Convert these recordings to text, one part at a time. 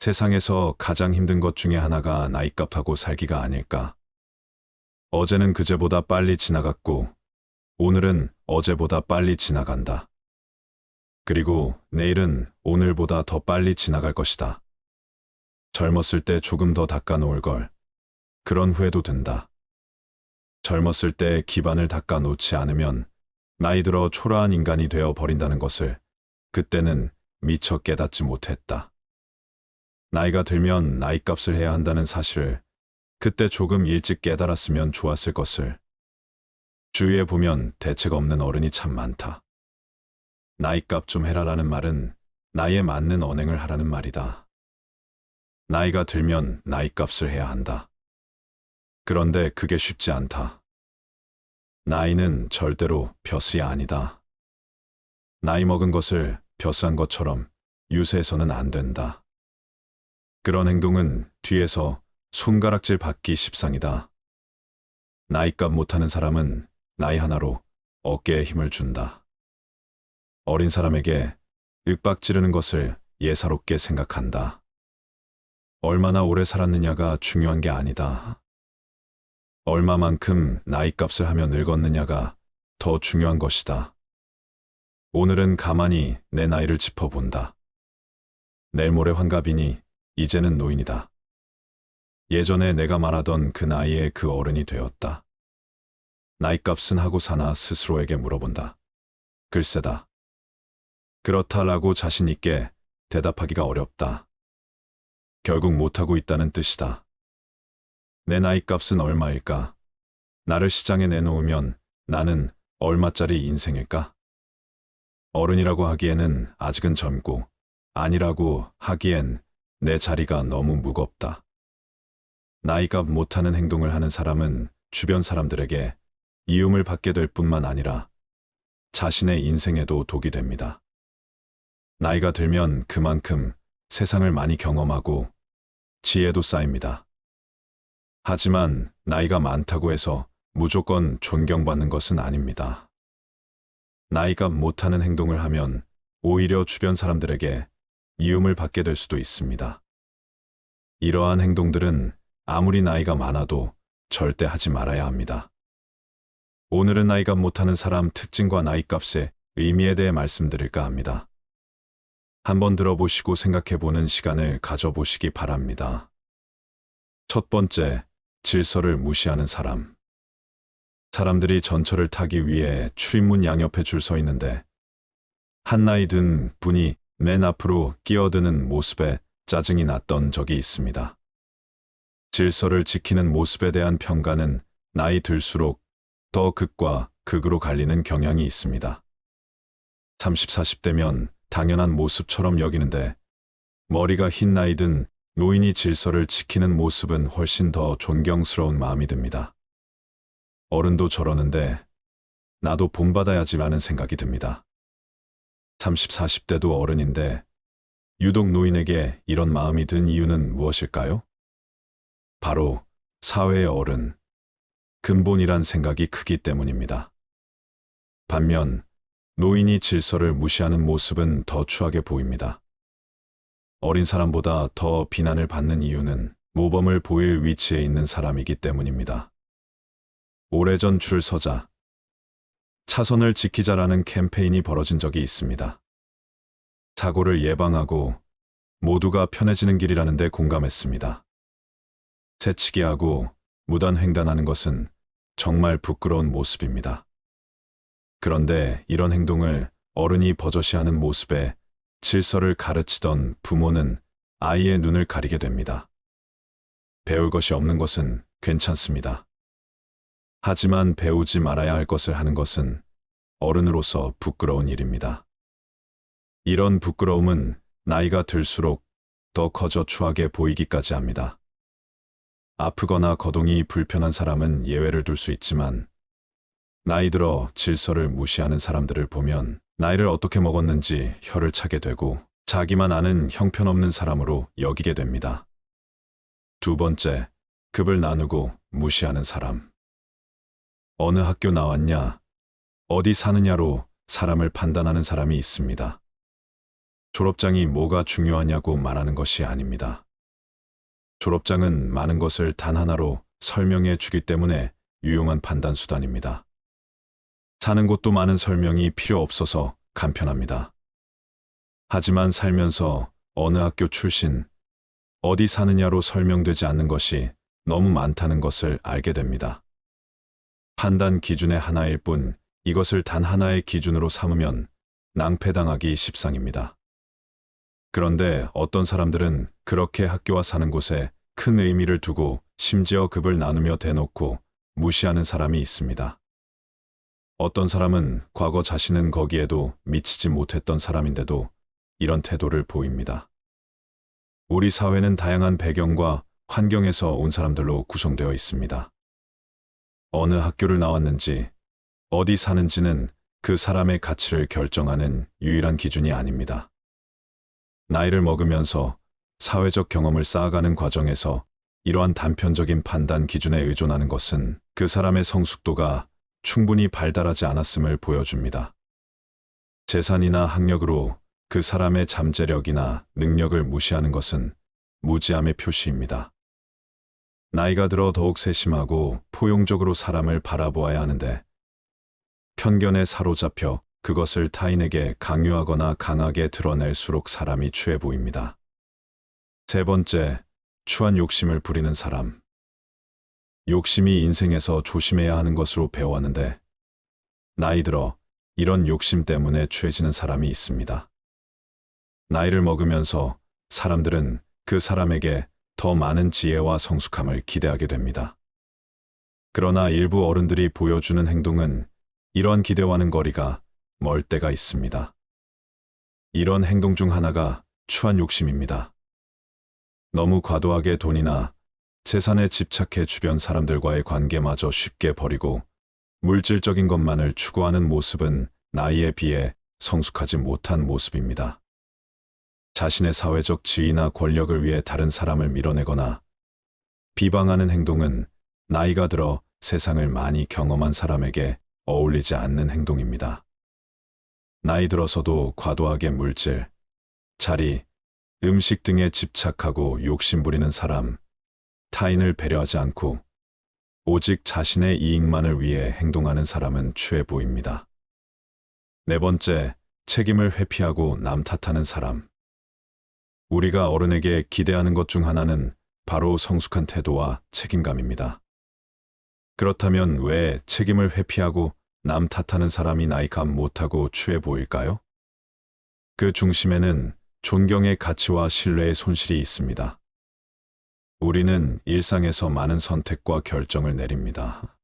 세상에서 가장 힘든 것 중에 하나가 나이값하고 살기가 아닐까. 어제는 그제보다 빨리 지나갔고, 오늘은 어제보다 빨리 지나간다. 그리고 내일은 오늘보다 더 빨리 지나갈 것이다. 젊었을 때 조금 더 닦아놓을 걸. 그런 후회도 든다. 젊었을 때 기반을 닦아놓지 않으면 나이 들어 초라한 인간이 되어 버린다는 것을 그때는 미처 깨닫지 못했다. 나이가 들면 나이값을 해야 한다는 사실을 그때 조금 일찍 깨달았으면 좋았을 것을. 주위에 보면 대책 없는 어른이 참 많다. 나이값 좀 해라라는 말은 나이에 맞는 언행을 하라는 말이다. 나이가 들면 나이값을 해야 한다. 그런데 그게 쉽지 않다. 나이는 절대로 벼슬이 아니다. 나이 먹은 것을 벼슬한 것처럼 유세해서는 안 된다. 그런 행동은 뒤에서 손가락질 받기 십상이다. 나이값 못하는 사람은 나이 하나로 어깨에 힘을 준다. 어린 사람에게 윽박 지르는 것을 예사롭게 생각한다. 얼마나 오래 살았느냐가 중요한 게 아니다. 얼마만큼 나이값을 하며 늙었느냐가 더 중요한 것이다. 오늘은 가만히 내 나이를 짚어본다. 내일 모레 환갑이니 이제는 노인이다. 예전에 내가 말하던 그 나이에 그 어른이 되었다. 나이값은 하고 사나 스스로에게 물어본다. 글쎄다. 그렇다라고 자신 있게 대답하기가 어렵다. 결국 못하고 있다는 뜻이다. 내 나이값은 얼마일까? 나를 시장에 내놓으면 나는 얼마짜리 인생일까? 어른이라고 하기에는 아직은 젊고 아니라고 하기엔 내 자리가 너무 무겁다. 나이값 못하는 행동을 하는 사람은 주변 사람들에게 이움을 받게 될 뿐만 아니라 자신의 인생에도 독이 됩니다. 나이가 들면 그만큼 세상을 많이 경험하고 지혜도 쌓입니다. 하지만 나이가 많다고 해서 무조건 존경받는 것은 아닙니다. 나이값 못하는 행동을 하면 오히려 주변 사람들에게 이움을 받게 될 수도 있습니다. 이러한 행동들은 아무리 나이가 많아도 절대 하지 말아야 합니다. 오늘은 나이값 못하는 사람 특징과 나이값의 의미에 대해 말씀드릴까 합니다. 한번 들어보시고 생각해보는 시간을 가져보시기 바랍니다. 첫 번째, 질서를 무시하는 사람. 사람들이 전철을 타기 위해 출입문 양옆에 줄 서 있는데 한 나이 든 분이 맨 앞으로 끼어드는 모습에 짜증이 났던 적이 있습니다. 질서를 지키는 모습에 대한 평가는 나이 들수록 더 극과 극으로 갈리는 경향이 있습니다. 30, 40대면 당연한 모습처럼 여기는데 머리가 흰 나이 든 노인이 질서를 지키는 모습은 훨씬 더 존경스러운 마음이 듭니다. 어른도 저러는데 나도 본받아야지라는 생각이 듭니다. 30, 40대도 어른인데 유독 노인에게 이런 마음이 든 이유는 무엇일까요? 바로 사회의 어른, 근본이란 생각이 크기 때문입니다. 반면 노인이 질서를 무시하는 모습은 더 추하게 보입니다. 어린 사람보다 더 비난을 받는 이유는 모범을 보일 위치에 있는 사람이기 때문입니다. 오래전 줄 서자, 차선을 지키자라는 캠페인이 벌어진 적이 있습니다. 사고를 예방하고 모두가 편해지는 길이라는 데 공감했습니다. 새치기하고 무단횡단하는 것은 정말 부끄러운 모습입니다. 그런데 이런 행동을 어른이 버젓이하는 모습에 질서를 가르치던 부모는 아이의 눈을 가리게 됩니다. 배울 것이 없는 것은 괜찮습니다. 하지만 배우지 말아야 할 것을 하는 것은 어른으로서 부끄러운 일입니다. 이런 부끄러움은 나이가 들수록 더 커져 추하게 보이기까지 합니다. 아프거나 거동이 불편한 사람은 예외를 둘 수 있지만 나이 들어 질서를 무시하는 사람들을 보면 나이를 어떻게 먹었는지 혀를 차게 되고 자기만 아는 형편없는 사람으로 여기게 됩니다. 두 번째, 급을 나누고 무시하는 사람. 어느 학교 나왔냐, 어디 사느냐로 사람을 판단하는 사람이 있습니다. 졸업장이 뭐가 중요하냐고 말하는 것이 아닙니다. 졸업장은 많은 것을 단 하나로 설명해 주기 때문에 유용한 판단 수단입니다. 사는 곳도 많은 설명이 필요 없어서 간편합니다. 하지만 살면서 어느 학교 출신, 어디 사느냐로 설명되지 않는 것이 너무 많다는 것을 알게 됩니다. 판단 기준의 하나일 뿐 이것을 단 하나의 기준으로 삼으면 낭패당하기 십상입니다. 그런데 어떤 사람들은 그렇게 학교와 사는 곳에 큰 의미를 두고 심지어 급을 나누며 대놓고 무시하는 사람이 있습니다. 어떤 사람은 과거 자신은 거기에도 미치지 못했던 사람인데도 이런 태도를 보입니다. 우리 사회는 다양한 배경과 환경에서 온 사람들로 구성되어 있습니다. 어느 학교를 나왔는지, 어디 사는지는 그 사람의 가치를 결정하는 유일한 기준이 아닙니다. 나이를 먹으면서 사회적 경험을 쌓아가는 과정에서 이러한 단편적인 판단 기준에 의존하는 것은 그 사람의 성숙도가 충분히 발달하지 않았음을 보여줍니다. 재산이나 학력으로 그 사람의 잠재력이나 능력을 무시하는 것은 무지함의 표시입니다. 나이가 들어 더욱 세심하고 포용적으로 사람을 바라보아야 하는데 편견에 사로잡혀 그것을 타인에게 강요하거나 강하게 드러낼수록 사람이 추해 보입니다. 세 번째, 추한 욕심을 부리는 사람. 욕심이 인생에서 조심해야 하는 것으로 배워왔는데 나이 들어 이런 욕심 때문에 추해지는 사람이 있습니다. 나이를 먹으면서 사람들은 그 사람에게 더 많은 지혜와 성숙함을 기대하게 됩니다. 그러나 일부 어른들이 보여주는 행동은 이런 기대와는 거리가 멀 때가 있습니다. 이런 행동 중 하나가 추한 욕심입니다. 너무 과도하게 돈이나 재산에 집착해 주변 사람들과의 관계마저 쉽게 버리고 물질적인 것만을 추구하는 모습은 나이에 비해 성숙하지 못한 모습입니다. 자신의 사회적 지위나 권력을 위해 다른 사람을 밀어내거나 비방하는 행동은 나이가 들어 세상을 많이 경험한 사람에게 어울리지 않는 행동입니다. 나이 들어서도 과도하게 물질, 자리, 음식 등에 집착하고 욕심부리는 사람, 타인을 배려하지 않고 오직 자신의 이익만을 위해 행동하는 사람은 추해 보입니다. 네 번째, 책임을 회피하고 남 탓하는 사람. 우리가 어른에게 기대하는 것 중 하나는 바로 성숙한 태도와 책임감입니다. 그렇다면 왜 책임을 회피하고 남 탓하는 사람이 나이감 못하고 추해 보일까요? 그 중심에는 존경의 가치와 신뢰의 손실이 있습니다. 우리는 일상에서 많은 선택과 결정을 내립니다.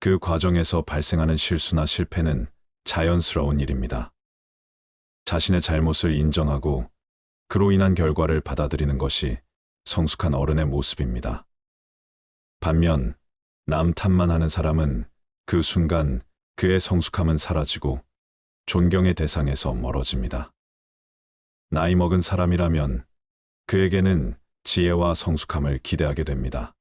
그 과정에서 발생하는 실수나 실패는 자연스러운 일입니다. 자신의 잘못을 인정하고 그로 인한 결과를 받아들이는 것이 성숙한 어른의 모습입니다. 반면 남 탓만 하는 사람은 그 순간 그의 성숙함은 사라지고 존경의 대상에서 멀어집니다. 나이 먹은 사람이라면 그에게는 지혜와 성숙함을 기대하게 됩니다.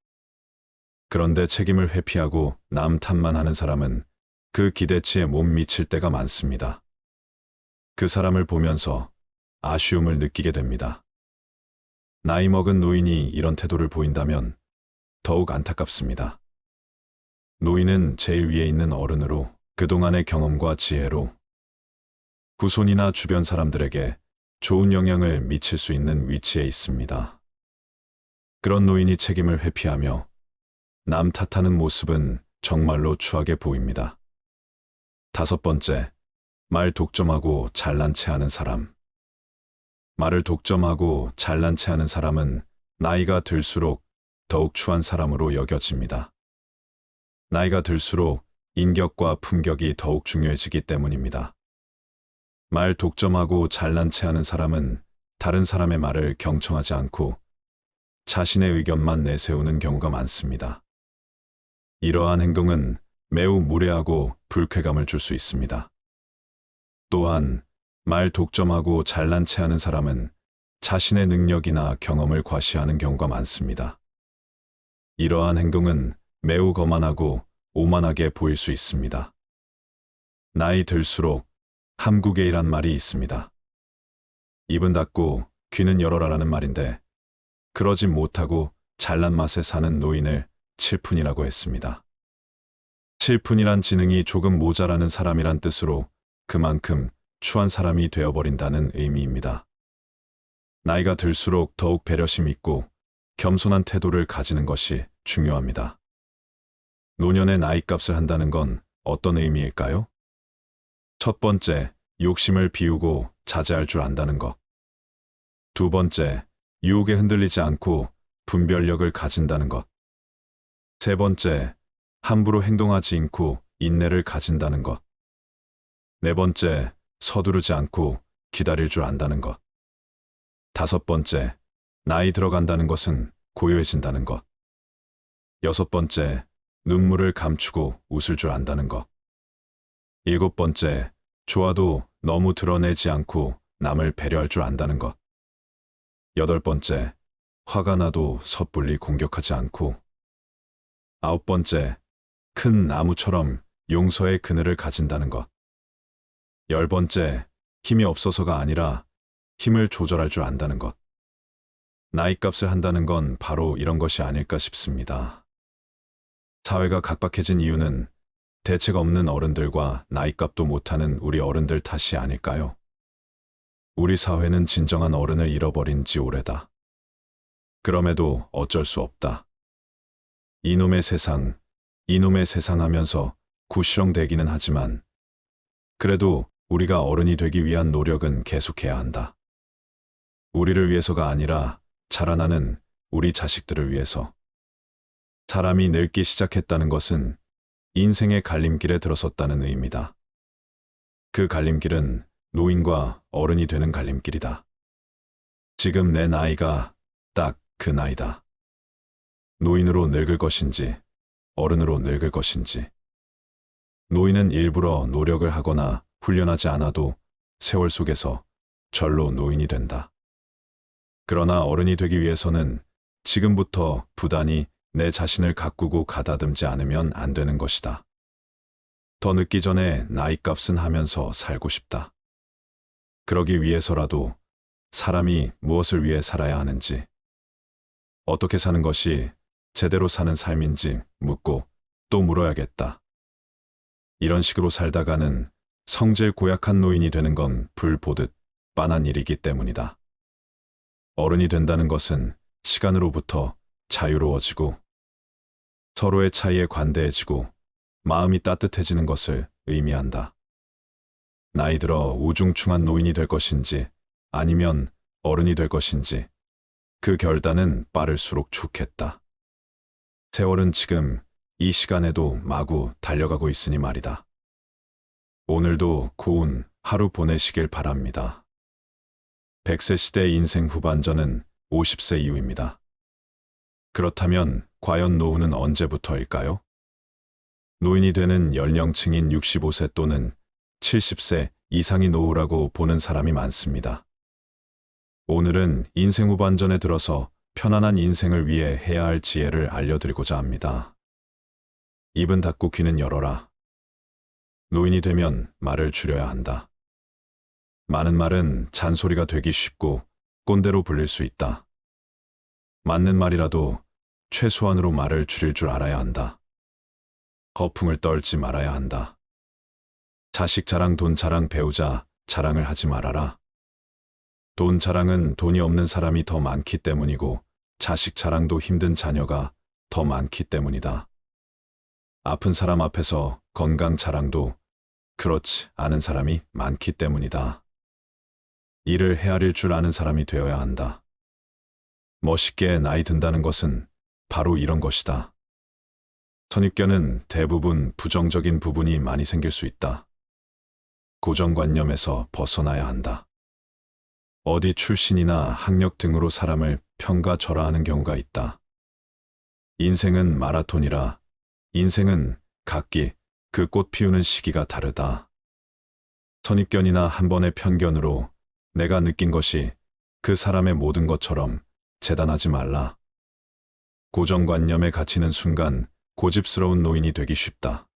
그런데 책임을 회피하고 남 탓만 하는 사람은 그 기대치에 못 미칠 때가 많습니다. 그 사람을 보면서 아쉬움을 느끼게 됩니다. 나이 먹은 노인이 이런 태도를 보인다면 더욱 안타깝습니다. 노인은 제일 위에 있는 어른으로 그동안의 경험과 지혜로 후손이나 주변 사람들에게 좋은 영향을 미칠 수 있는 위치에 있습니다. 그런 노인이 책임을 회피하며 남 탓하는 모습은 정말로 추하게 보입니다. 다섯 번째, 말 독점하고 잘난 체하는 사람. 말을 독점하고 잘난 체하는 사람은 나이가 들수록 더욱 추한 사람으로 여겨집니다. 나이가 들수록 인격과 품격이 더욱 중요해지기 때문입니다. 말 독점하고 잘난 체하는 사람은 다른 사람의 말을 경청하지 않고 자신의 의견만 내세우는 경우가 많습니다. 이러한 행동은 매우 무례하고 불쾌감을 줄 수 있습니다. 또한 말 독점하고 잘난 체하는 사람은 자신의 능력이나 경험을 과시하는 경우가 많습니다. 이러한 행동은 매우 거만하고 오만하게 보일 수 있습니다. 나이 들수록 함구개이란 말이 있습니다. 입은 닫고 귀는 열어라라는 말인데 그러지 못하고 잘난 맛에 사는 노인을 칠푼이라고 했습니다. 칠푼이란 지능이 조금 모자라는 사람이란 뜻으로 그만큼 추한 사람이 되어버린다는 의미입니다. 나이가 들수록 더욱 배려심 있고 겸손한 태도를 가지는 것이 중요합니다. 노년의 나이값을 한다는 건 어떤 의미일까요? 첫 번째, 욕심을 비우고 자제할 줄 안다는 것. 두 번째, 유혹에 흔들리지 않고 분별력을 가진다는 것. 세 번째, 함부로 행동하지 않고 인내를 가진다는 것. 네 번째, 서두르지 않고 기다릴 줄 안다는 것. 다섯 번째, 나이 들어간다는 것은 고요해진다는 것. 여섯 번째, 눈물을 감추고 웃을 줄 안다는 것. 일곱 번째, 좋아도 너무 드러내지 않고 남을 배려할 줄 안다는 것. 여덟 번째, 화가 나도 섣불리 공격하지 않고. 아홉 번째, 큰 나무처럼 용서의 그늘을 가진다는 것. 열 번째, 힘이 없어서가 아니라 힘을 조절할 줄 안다는 것. 나이값을 한다는 건 바로 이런 것이 아닐까 싶습니다. 사회가 각박해진 이유는 대책 없는 어른들과 나이값도 못하는 우리 어른들 탓이 아닐까요? 우리 사회는 진정한 어른을 잃어버린 지 오래다. 그럼에도 어쩔 수 없다. 이놈의 세상 하면서 구시렁대기는 하지만 그래도 우리가 어른이 되기 위한 노력은 계속해야 한다. 우리를 위해서가 아니라 자라나는 우리 자식들을 위해서. 사람이 늙기 시작했다는 것은 인생의 갈림길에 들어섰다는 의미다. 그 갈림길은 노인과 어른이 되는 갈림길이다. 지금 내 나이가 딱 그 나이다. 노인으로 늙을 것인지, 어른으로 늙을 것인지. 노인은 일부러 노력을 하거나 훈련하지 않아도 세월 속에서 절로 노인이 된다. 그러나 어른이 되기 위해서는 지금부터 부단히 내 자신을 가꾸고 가다듬지 않으면 안 되는 것이다. 더 늦기 전에 나이값은 하면서 살고 싶다. 그러기 위해서라도 사람이 무엇을 위해 살아야 하는지, 어떻게 사는 것이 제대로 사는 삶인지 묻고 또 물어야겠다. 이런 식으로 살다가는 성질 고약한 노인이 되는 건 불 보듯 빤한 일이기 때문이다. 어른이 된다는 것은 시간으로부터 자유로워지고 서로의 차이에 관대해지고 마음이 따뜻해지는 것을 의미한다. 나이 들어 우중충한 노인이 될 것인지 아니면 어른이 될 것인지 그 결단은 빠를수록 좋겠다. 세월은 지금 이 시간에도 마구 달려가고 있으니 말이다. 오늘도 고운 하루 보내시길 바랍니다. 100세 시대 인생 후반전은 50세 이후입니다. 그렇다면 과연 노후는 언제부터일까요? 노인이 되는 연령층인 65세 또는 70세 이상이 노후라고 보는 사람이 많습니다. 오늘은 인생 후반전에 들어서 편안한 인생을 위해 해야 할 지혜를 알려드리고자 합니다. 입은 닫고 귀는 열어라. 노인이 되면 말을 줄여야 한다. 많은 말은 잔소리가 되기 쉽고 꼰대로 불릴 수 있다. 맞는 말이라도 최소한으로 말을 줄일 줄 알아야 한다. 거품을 떨지 말아야 한다. 자식 자랑, 돈 자랑, 배우자 자랑을 하지 말아라. 돈 자랑은 돈이 없는 사람이 더 많기 때문이고 자식 자랑도 힘든 자녀가 더 많기 때문이다. 아픈 사람 앞에서 건강 자랑도 그렇지 않은 사람이 많기 때문이다. 일을 헤아릴 줄 아는 사람이 되어야 한다. 멋있게 나이 든다는 것은 바로 이런 것이다. 선입견은 대부분 부정적인 부분이 많이 생길 수 있다. 고정관념에서 벗어나야 한다. 어디 출신이나 학력 등으로 사람을 평가절하하는 경우가 있다. 인생은 마라톤이라 인생은 각기 그 꽃 피우는 시기가 다르다. 선입견이나 한 번의 편견으로 내가 느낀 것이 그 사람의 모든 것처럼 재단하지 말라. 고정관념에 갇히는 순간 고집스러운 노인이 되기 쉽다.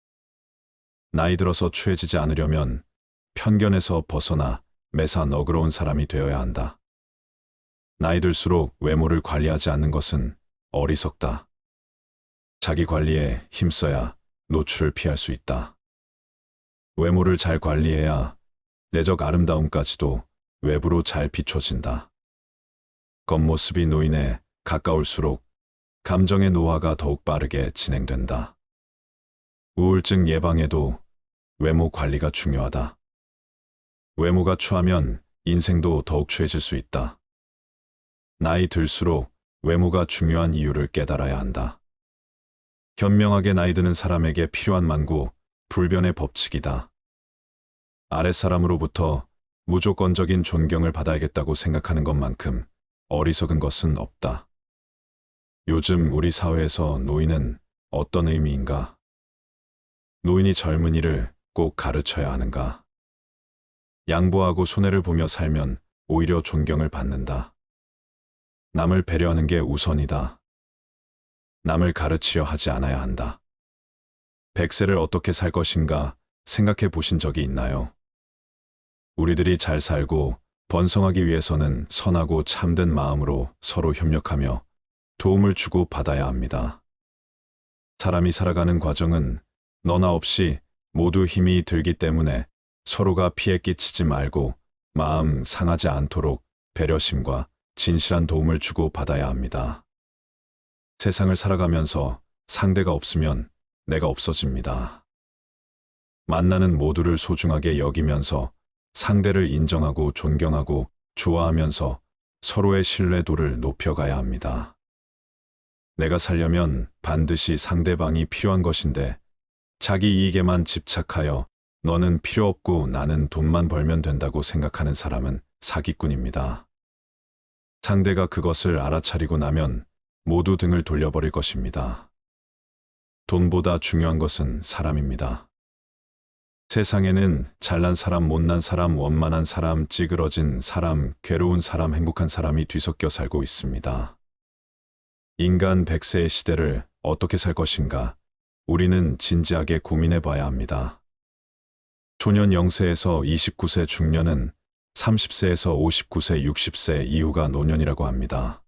나이 들어서 추해지지 않으려면 편견에서 벗어나 매사 너그러운 사람이 되어야 한다. 나이 들수록 외모를 관리하지 않는 것은 어리석다. 자기 관리에 힘써야 노출을 피할 수 있다. 외모를 잘 관리해야 내적 아름다움까지도 외부로 잘 비춰진다. 겉모습이 노인에 가까울수록 감정의 노화가 더욱 빠르게 진행된다. 우울증 예방에도 외모 관리가 중요하다. 외모가 추하면 인생도 더욱 추해질 수 있다. 나이 들수록 외모가 중요한 이유를 깨달아야 한다. 현명하게 나이 드는 사람에게 필요한 만고 불변의 법칙이다. 아랫사람으로부터 무조건적인 존경을 받아야겠다고 생각하는 것만큼 어리석은 것은 없다. 요즘 우리 사회에서 노인은 어떤 의미인가? 노인이 젊은이를 꼭 가르쳐야 하는가? 양보하고 손해를 보며 살면 오히려 존경을 받는다. 남을 배려하는 게 우선이다. 남을 가르치려 하지 않아야 한다. 100세를 어떻게 살 것인가 생각해 보신 적이 있나요? 우리들이 잘 살고 번성하기 위해서는 선하고 참된 마음으로 서로 협력하며 도움을 주고 받아야 합니다. 사람이 살아가는 과정은 너나 없이 모두 힘이 들기 때문에 서로가 피해 끼치지 말고 마음 상하지 않도록 배려심과 진실한 도움을 주고 받아야 합니다. 세상을 살아가면서 상대가 없으면 내가 없어집니다. 만나는 모두를 소중하게 여기면서 상대를 인정하고 존경하고 좋아하면서 서로의 신뢰도를 높여가야 합니다. 내가 살려면 반드시 상대방이 필요한 것인데 자기 이익에만 집착하여 너는 필요 없고 나는 돈만 벌면 된다고 생각하는 사람은 사기꾼입니다. 상대가 그것을 알아차리고 나면 모두 등을 돌려버릴 것입니다. 돈보다 중요한 것은 사람입니다. 세상에는 잘난 사람, 못난 사람, 원만한 사람, 찌그러진 사람, 괴로운 사람, 행복한 사람이 뒤섞여 살고 있습니다. 인간 100세의 시대를 어떻게 살 것인가 우리는 진지하게 고민해 봐야 합니다. 초년 0세에서 29세 중년은 30세에서 59세, 60세 이후가 노년이라고 합니다.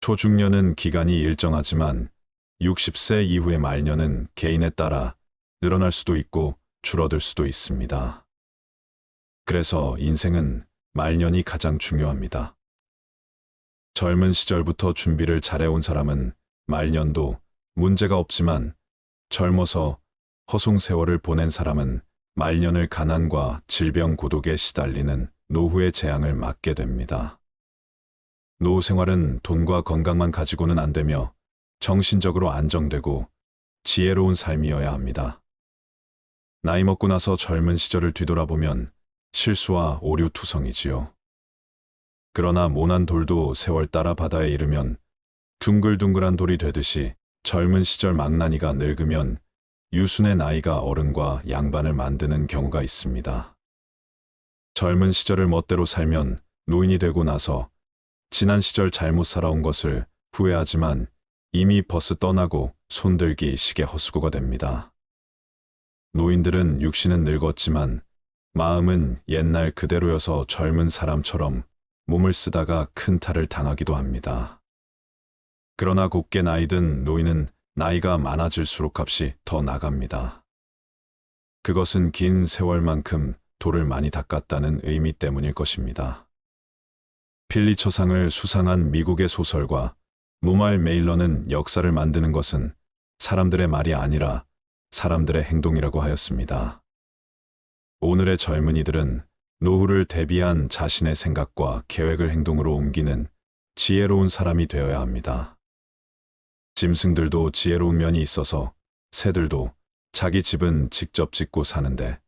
초중년은 기간이 일정하지만 60세 이후의 말년은 개인에 따라 늘어날 수도 있고 줄어들 수도 있습니다. 그래서 인생은 말년이 가장 중요합니다. 젊은 시절부터 준비를 잘해온 사람은 말년도 문제가 없지만 젊어서 허송세월을 보낸 사람은 말년을 가난과 질병 고독에 시달리는 노후의 재앙을 맞게 됩니다. 노후 생활은 돈과 건강만 가지고는 안 되며 정신적으로 안정되고 지혜로운 삶이어야 합니다. 나이 먹고 나서 젊은 시절을 뒤돌아보면 실수와 오류투성이지요. 그러나 모난 돌도 세월 따라 바다에 이르면 둥글둥글한 돌이 되듯이 젊은 시절 망나니가 늙으면 유순의 나이가 어른과 양반을 만드는 경우가 있습니다. 젊은 시절을 멋대로 살면 노인이 되고 나서 지난 시절 잘못 살아온 것을 후회하지만 이미 버스 떠나고 손들기 시계 헛수고가 됩니다. 노인들은 육신은 늙었지만 마음은 옛날 그대로여서 젊은 사람처럼 몸을 쓰다가 큰 탈을 당하기도 합니다. 그러나 곱게 나이든 노인은 나이가 많아질수록 값이 더 나갑니다. 그것은 긴 세월만큼 돌을 많이 닦았다는 의미 때문일 것입니다. 필리처상을 수상한 미국의 소설가 무말 메일러는 역사를 만드는 것은 사람들의 말이 아니라 사람들의 행동이라고 하였습니다. 오늘의 젊은이들은 노후를 대비한 자신의 생각과 계획을 행동으로 옮기는 지혜로운 사람이 되어야 합니다. 짐승들도 지혜로운 면이 있어서 새들도 자기 집은 직접 짓고 사는데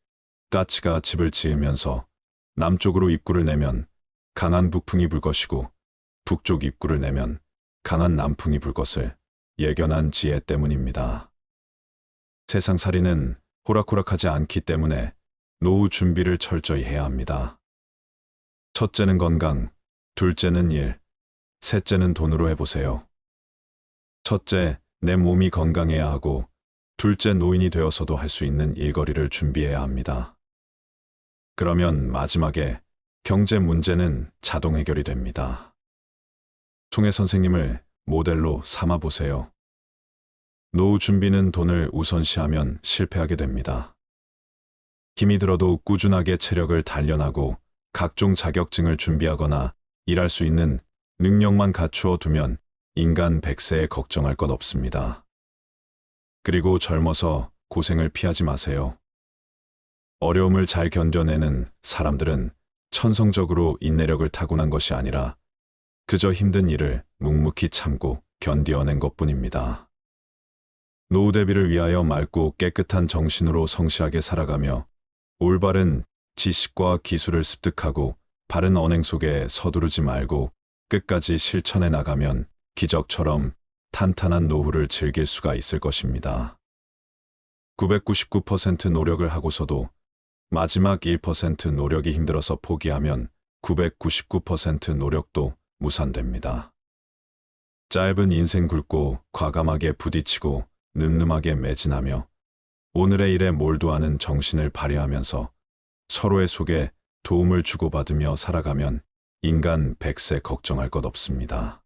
까치가 집을 지으면서 남쪽으로 입구를 내면 강한 북풍이 불 것이고 북쪽 입구를 내면 강한 남풍이 불 것을 예견한 지혜 때문입니다. 세상살이는 호락호락하지 않기 때문에 노후 준비를 철저히 해야 합니다. 첫째는 건강, 둘째는 일, 셋째는 돈으로 해보세요. 첫째, 내 몸이 건강해야 하고 둘째, 노인이 되어서도 할 수 있는 일거리를 준비해야 합니다. 그러면 마지막에 경제 문제는 자동 해결이 됩니다. 총회 선생님을 모델로 삼아 보세요. 노후 준비는 돈을 우선시하면 실패하게 됩니다. 힘이 들어도 꾸준하게 체력을 단련하고 각종 자격증을 준비하거나 일할 수 있는 능력만 갖추어 두면 인간 100세에 걱정할 것 없습니다. 그리고 젊어서 고생을 피하지 마세요. 어려움을 잘 견뎌내는 사람들은 천성적으로 인내력을 타고난 것이 아니라 그저 힘든 일을 묵묵히 참고 견뎌낸 것뿐입니다. 노후 대비를 위하여 맑고 깨끗한 정신으로 성실하게 살아가며 올바른 지식과 기술을 습득하고 바른 언행 속에 서두르지 말고 끝까지 실천해 나가면 기적처럼 탄탄한 노후를 즐길 수가 있을 것입니다. 999% 노력을 하고서도 마지막 1% 노력이 힘들어서 포기하면 999% 노력도 무산됩니다. 짧은 인생 굵고 과감하게 부딪히고 늠름하게 매진하며 오늘의 일에 몰두하는 정신을 발휘하면서 서로의 속에 도움을 주고받으며 살아가면 인간 100세 걱정할 것 없습니다.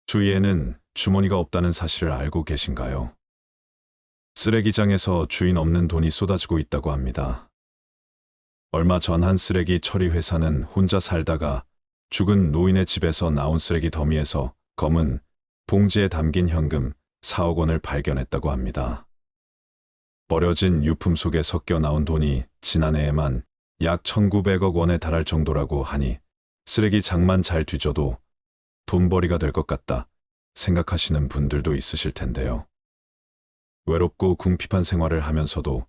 주위에는 주머니가 없다는 사실을 알고 계신가요? 쓰레기장에서 주인 없는 돈이 쏟아지고 있다고 합니다. 얼마 전 한 쓰레기 처리 회사는 혼자 살다가 죽은 노인의 집에서 나온 쓰레기 더미에서 검은 봉지에 담긴 현금 4억 원을 발견했다고 합니다. 버려진 유품 속에 섞여 나온 돈이 지난해에만 약 1,900억 원에 달할 정도라고 하니 쓰레기장만 잘 뒤져도 돈벌이가 될 것 같다 생각하시는 분들도 있으실 텐데요. 외롭고 궁핍한 생활을 하면서도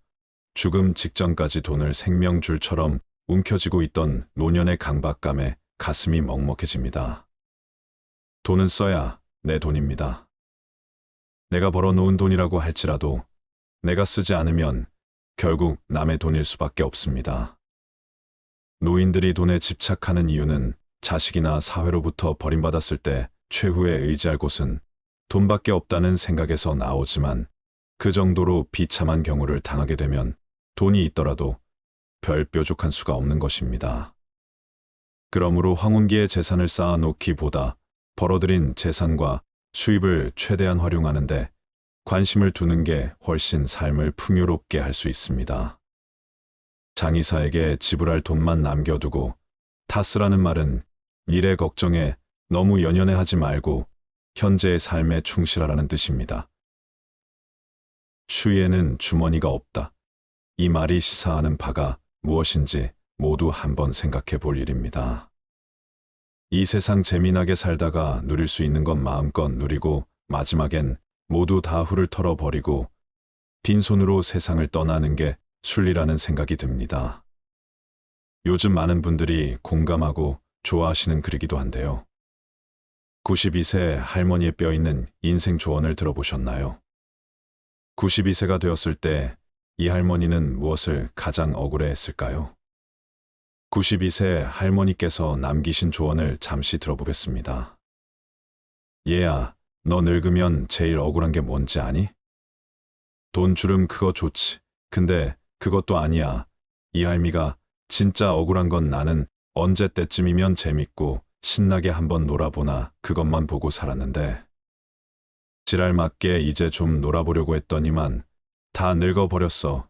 죽음 직전까지 돈을 생명줄처럼 움켜쥐고 있던 노년의 강박감에 가슴이 먹먹해집니다. 돈은 써야 내 돈입니다. 내가 벌어놓은 돈이라고 할지라도 내가 쓰지 않으면 결국 남의 돈일 수밖에 없습니다. 노인들이 돈에 집착하는 이유는 자식이나 사회로부터 버림받았을 때 최후에 의지할 곳은 돈밖에 없다는 생각에서 나오지만 그 정도로 비참한 경우를 당하게 되면 돈이 있더라도 별 뾰족한 수가 없는 것입니다. 그러므로 황혼기에 재산을 쌓아놓기보다 벌어들인 재산과 수입을 최대한 활용하는데 관심을 두는 게 훨씬 삶을 풍요롭게 할 수 있습니다. 장의사에게 지불할 돈만 남겨두고 다 쓰라는 말은 미래 걱정에 너무 연연해하지 말고 현재의 삶에 충실하라는 뜻입니다. 추위에는 주머니가 없다. 이 말이 시사하는 바가 무엇인지 모두 한번 생각해 볼 일입니다. 이 세상 재미나게 살다가 누릴 수 있는 건 마음껏 누리고 마지막엔 모두 다 훌을 털어버리고 빈손으로 세상을 떠나는 게 순리라는 생각이 듭니다. 요즘 많은 분들이 공감하고 좋아하시는 글이기도 한데요. 92세 할머니의 뼈있는 인생 조언을 들어보셨나요? 92세가 되었을 때 이 할머니는 무엇을 가장 억울해했을까요? 92세 할머니께서 남기신 조언을 잠시 들어보겠습니다. 얘야, 너 늙으면 제일 억울한 게 뭔지 아니? 돈 주름 그거 좋지. 근데 그것도 아니야. 이 할미가 진짜 억울한 건 나는 언제 때쯤이면 재밌고 신나게 한번 놀아보나 그것만 보고 살았는데 지랄 맞게 이제 좀 놀아보려고 했더니만 다 늙어버렸어.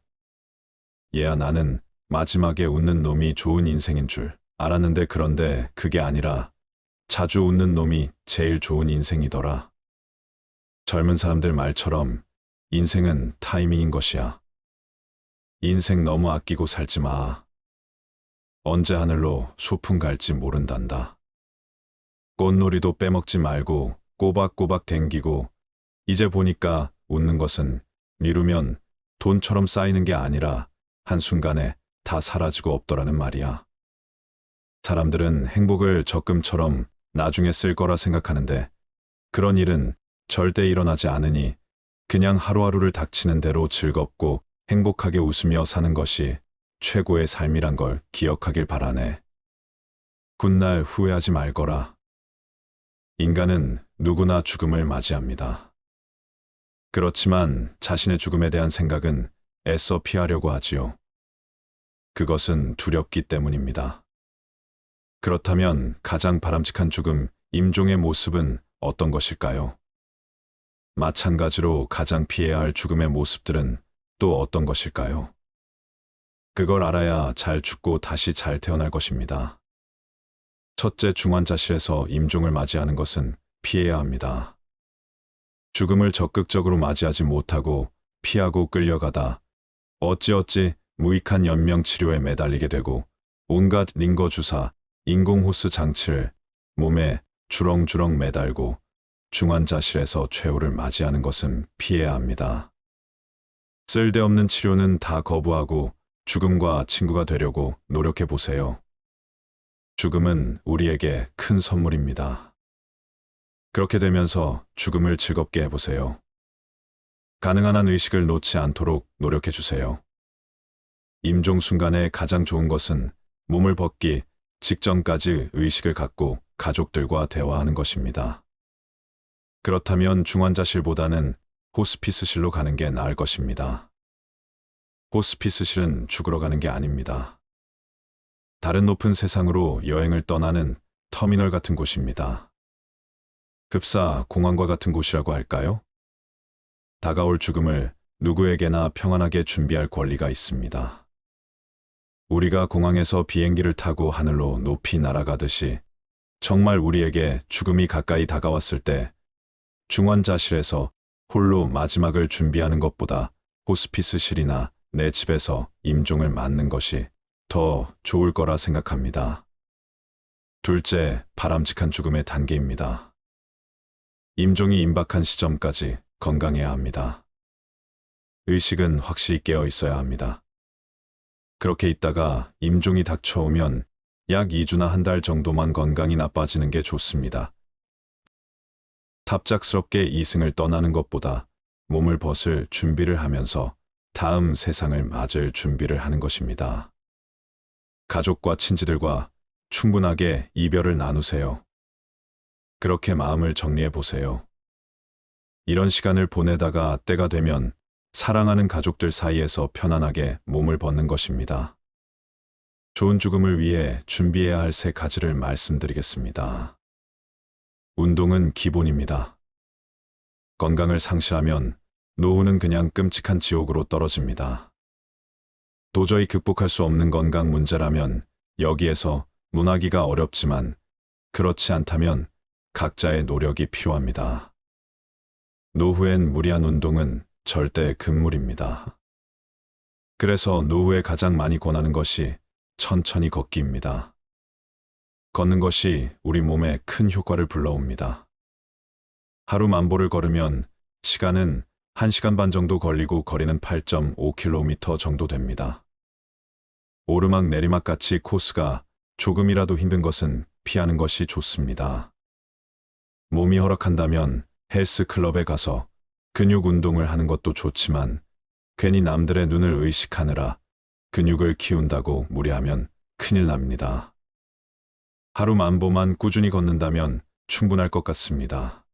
얘야 나는 마지막에 웃는 놈이 좋은 인생인 줄 알았는데 그런데 그게 아니라 자주 웃는 놈이 제일 좋은 인생이더라. 젊은 사람들 말처럼 인생은 타이밍인 것이야. 인생 너무 아끼고 살지 마. 언제 하늘로 소풍 갈지 모른단다. 꽃놀이도 빼먹지 말고 꼬박꼬박 댕기고 이제 보니까 웃는 것은 미루면 돈처럼 쌓이는 게 아니라 한순간에 다 사라지고 없더라는 말이야. 사람들은 행복을 적금처럼 나중에 쓸 거라 생각하는데 그런 일은 절대 일어나지 않으니 그냥 하루하루를 닥치는 대로 즐겁고 행복하게 웃으며 사는 것이 최고의 삶이란 걸 기억하길 바라네. 훗날 후회하지 말거라. 인간은 누구나 죽음을 맞이합니다. 그렇지만 자신의 죽음에 대한 생각은 애써 피하려고 하지요. 그것은 두렵기 때문입니다. 그렇다면 가장 바람직한 죽음, 임종의 모습은 어떤 것일까요? 마찬가지로 가장 피해야 할 죽음의 모습들은 또 어떤 것일까요? 그걸 알아야 잘 죽고 다시 잘 태어날 것입니다. 첫째, 중환자실에서 임종을 맞이하는 것은 피해야 합니다. 죽음을 적극적으로 맞이하지 못하고 피하고 끌려가다 어찌어찌 무익한 연명 치료에 매달리게 되고 온갖 링거 주사, 인공호스 장치를 몸에 주렁주렁 매달고 중환자실에서 최후를 맞이하는 것은 피해야 합니다. 쓸데없는 치료는 다 거부하고 죽음과 친구가 되려고 노력해 보세요. 죽음은 우리에게 큰 선물입니다. 그렇게 되면서 죽음을 즐겁게 해보세요. 가능한 한 의식을 놓지 않도록 노력해 주세요. 임종 순간에 가장 좋은 것은 몸을 벗기 직전까지 의식을 갖고 가족들과 대화하는 것입니다. 그렇다면 중환자실보다는 호스피스실로 가는 게 나을 것입니다. 호스피스실은 죽으러 가는 게 아닙니다. 다른 높은 세상으로 여행을 떠나는 터미널 같은 곳입니다. 흡사 공항과 같은 곳이라고 할까요? 다가올 죽음을 누구에게나 평안하게 준비할 권리가 있습니다. 우리가 공항에서 비행기를 타고 하늘로 높이 날아가듯이 정말 우리에게 죽음이 가까이 다가왔을 때 중환자실에서 홀로 마지막을 준비하는 것보다 호스피스실이나 내 집에서 임종을 맞는 것이 더 좋을 거라 생각합니다. 둘째, 바람직한 죽음의 단계입니다. 임종이 임박한 시점까지 건강해야 합니다. 의식은 확실히 깨어 있어야 합니다. 그렇게 있다가 임종이 닥쳐오면 약 2주나 한 달 정도만 건강이 나빠지는 게 좋습니다. 갑작스럽게 이승을 떠나는 것보다 몸을 벗을 준비를 하면서 다음 세상을 맞을 준비를 하는 것입니다. 가족과 친지들과 충분하게 이별을 나누세요. 그렇게 마음을 정리해 보세요. 이런 시간을 보내다가 때가 되면 사랑하는 가족들 사이에서 편안하게 몸을 벗는 것입니다. 좋은 죽음을 위해 준비해야 할 3가지를 말씀드리겠습니다. 운동은 기본입니다. 건강을 상실하면 노후는 그냥 끔찍한 지옥으로 떨어집니다. 도저히 극복할 수 없는 건강 문제라면 여기에서 논하기가 어렵지만 그렇지 않다면 각자의 노력이 필요합니다. 노후엔 무리한 운동은 절대 금물입니다. 그래서 노후에 가장 많이 권하는 것이 천천히 걷기입니다. 걷는 것이 우리 몸에 큰 효과를 불러옵니다. 하루 만보를 걸으면 시간은 1시간 반 정도 걸리고 거리는 8.5km 정도 됩니다. 오르막 내리막 같이 코스가 조금이라도 힘든 것은 피하는 것이 좋습니다. 몸이 허락한다면 헬스클럽에 가서 근육 운동을 하는 것도 좋지만 괜히 남들의 눈을 의식하느라 근육을 키운다고 무리하면 큰일 납니다. 하루 만보만 꾸준히 걷는다면 충분할 것 같습니다.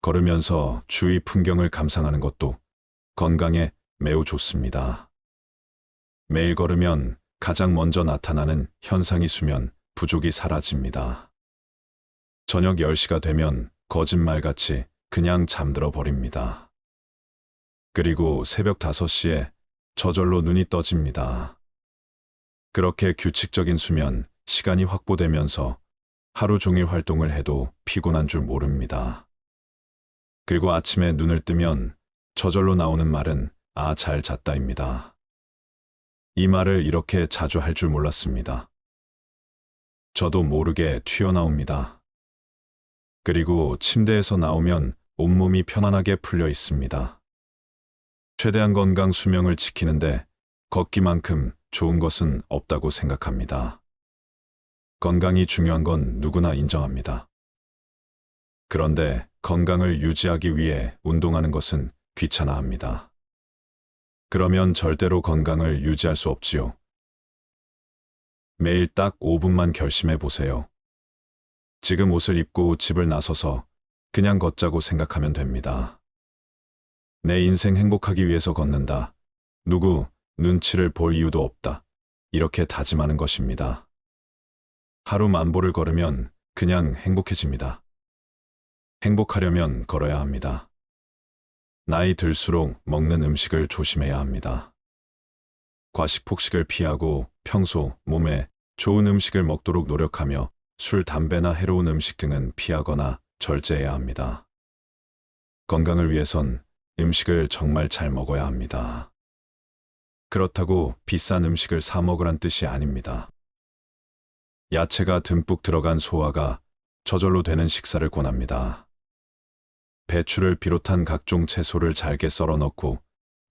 걸으면서 주위 풍경을 감상하는 것도 건강에 매우 좋습니다. 매일 걸으면 가장 먼저 나타나는 현상이 수면 부족이 사라집니다. 저녁 10시가 되면 거짓말같이 그냥 잠들어 버립니다. 그리고 새벽 5시에 저절로 눈이 떠집니다. 그렇게 규칙적인 수면 시간이 확보되면서 하루 종일 활동을 해도 피곤한 줄 모릅니다. 그리고 아침에 눈을 뜨면 저절로 나오는 말은 "아, 잘 잤다입니다." 이 말을 이렇게 자주 할 줄 몰랐습니다. 저도 모르게 튀어나옵니다. 그리고 침대에서 나오면 온몸이 편안하게 풀려 있습니다. 최대한 건강 수명을 지키는데 걷기만큼 좋은 것은 없다고 생각합니다. 건강이 중요한 건 누구나 인정합니다. 그런데 건강을 유지하기 위해 운동하는 것은 귀찮아합니다. 그러면 절대로 건강을 유지할 수 없지요. 매일 딱 5분만 결심해 보세요. 지금 옷을 입고 집을 나서서 그냥 걷자고 생각하면 됩니다. 내 인생 행복하기 위해서 걷는다. 누구 눈치를 볼 이유도 없다. 이렇게 다짐하는 것입니다. 하루 만보를 걸으면 그냥 행복해집니다. 행복하려면 걸어야 합니다. 나이 들수록 먹는 음식을 조심해야 합니다. 과식 폭식을 피하고 평소 몸에 좋은 음식을 먹도록 노력하며 술, 담배나 해로운 음식 등은 피하거나 절제해야 합니다. 건강을 위해선 음식을 정말 잘 먹어야 합니다. 그렇다고 비싼 음식을 사 먹으란 뜻이 아닙니다. 야채가 듬뿍 들어간 소화가 저절로 되는 식사를 권합니다. 배추를 비롯한 각종 채소를 잘게 썰어 넣고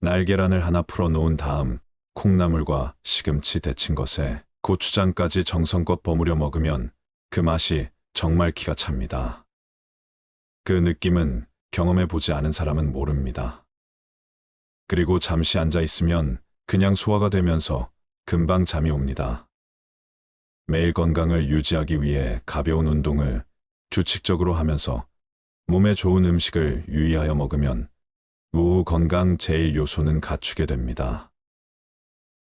날계란을 하나 풀어 놓은 다음 콩나물과 시금치 데친 것에 고추장까지 정성껏 버무려 먹으면 그 맛이 정말 기가 찹니다. 그 느낌은 경험해 보지 않은 사람은 모릅니다. 그리고 잠시 앉아 있으면 그냥 소화가 되면서 금방 잠이 옵니다. 매일 건강을 유지하기 위해 가벼운 운동을 규칙적으로 하면서 몸에 좋은 음식을 유의하여 먹으면 노후 건강 제일 요소는 갖추게 됩니다.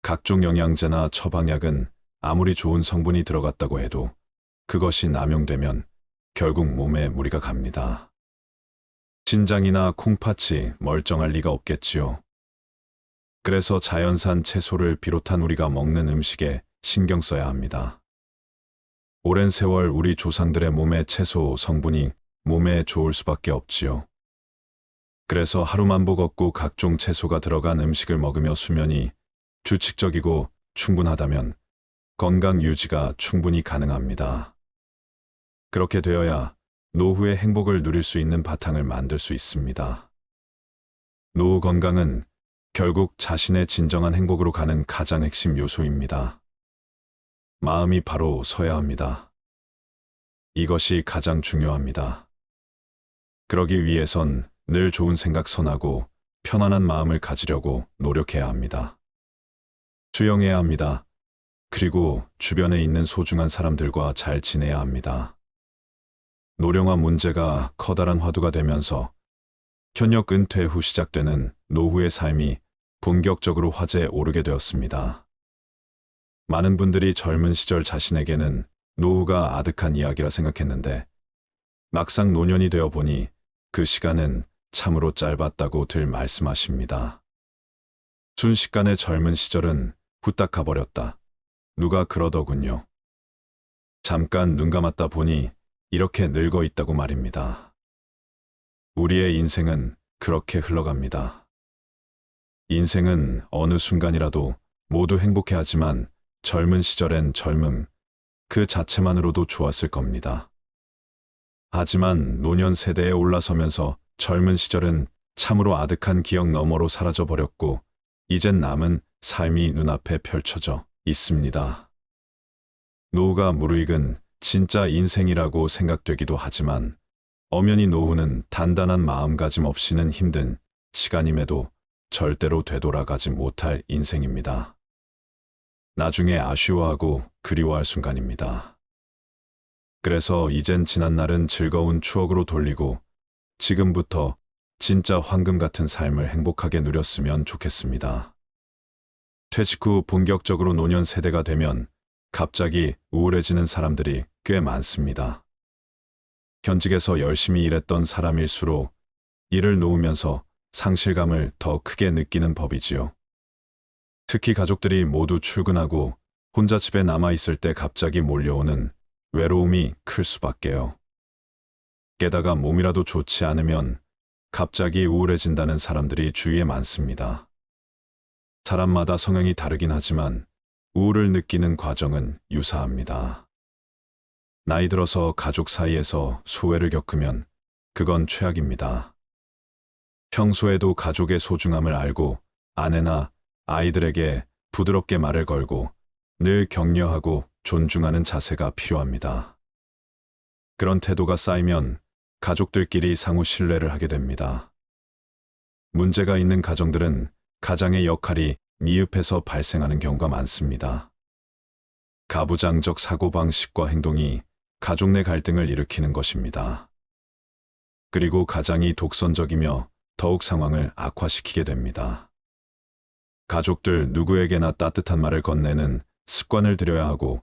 각종 영양제나 처방약은 아무리 좋은 성분이 들어갔다고 해도 그것이 남용되면 결국 몸에 무리가 갑니다. 신장이나 콩팥이 멀쩡할 리가 없겠지요. 그래서 자연산 채소를 비롯한 우리가 먹는 음식에 신경 써야 합니다. 오랜 세월 우리 조상들의 몸에 채소 성분이 몸에 좋을 수밖에 없지요. 그래서 하루 만보 걷고 각종 채소가 들어간 음식을 먹으며 수면이 규칙적이고 충분하다면 건강 유지가 충분히 가능합니다. 그렇게 되어야 노후의 행복을 누릴 수 있는 바탕을 만들 수 있습니다. 노후 건강은 결국 자신의 진정한 행복으로 가는 가장 핵심 요소입니다. 마음이 바로 서야 합니다. 이것이 가장 중요합니다. 그러기 위해선 늘 좋은 생각 선하고 편안한 마음을 가지려고 노력해야 합니다. 수용해야 합니다. 그리고 주변에 있는 소중한 사람들과 잘 지내야 합니다. 노령화 문제가 커다란 화두가 되면서 현역 은퇴 후 시작되는 노후의 삶이 본격적으로 화제에 오르게 되었습니다. 많은 분들이 젊은 시절 자신에게는 노후가 아득한 이야기라 생각했는데 막상 노년이 되어 보니 그 시간은 참으로 짧았다고들 말씀하십니다. 순식간에 젊은 시절은 후딱 가버렸다. 누가 그러더군요. 잠깐 눈 감았다 보니 이렇게 늙어 있다고 말입니다. 우리의 인생은 그렇게 흘러갑니다. 인생은 어느 순간이라도 모두 행복해 하지만 젊은 시절엔 젊음, 그 자체만으로도 좋았을 겁니다. 하지만 노년 세대에 올라서면서 젊은 시절은 참으로 아득한 기억 너머로 사라져 버렸고 이젠 남은 삶이 눈앞에 펼쳐져 있습니다. 노후가 무르익은 진짜 인생이라고 생각되기도 하지만 엄연히 노후는 단단한 마음가짐 없이는 힘든 시간임에도 절대로 되돌아가지 못할 인생입니다. 나중에 아쉬워하고 그리워할 순간입니다. 그래서 이젠 지난 날은 즐거운 추억으로 돌리고 지금부터 진짜 황금 같은 삶을 행복하게 누렸으면 좋겠습니다. 퇴직 후 본격적으로 노년 세대가 되면 갑자기 우울해지는 사람들이 꽤 많습니다. 현직에서 열심히 일했던 사람일수록 일을 놓으면서 상실감을 더 크게 느끼는 법이지요. 특히 가족들이 모두 출근하고 혼자 집에 남아있을 때 갑자기 몰려오는 외로움이 클 수밖에요. 게다가 몸이라도 좋지 않으면 갑자기 우울해진다는 사람들이 주위에 많습니다. 사람마다 성향이 다르긴 하지만 우울을 느끼는 과정은 유사합니다. 나이 들어서 가족 사이에서 소외를 겪으면 그건 최악입니다. 평소에도 가족의 소중함을 알고 아내나 아이들에게 부드럽게 말을 걸고 늘 격려하고 존중하는 자세가 필요합니다. 그런 태도가 쌓이면 가족들끼리 상호 신뢰를 하게 됩니다. 문제가 있는 가정들은 가장의 역할이 미흡해서 발생하는 경우가 많습니다. 가부장적 사고방식과 행동이 가족 내 갈등을 일으키는 것입니다. 그리고 가장이 독선적이며 더욱 상황을 악화시키게 됩니다. 가족들 누구에게나 따뜻한 말을 건네는 습관을 들여야 하고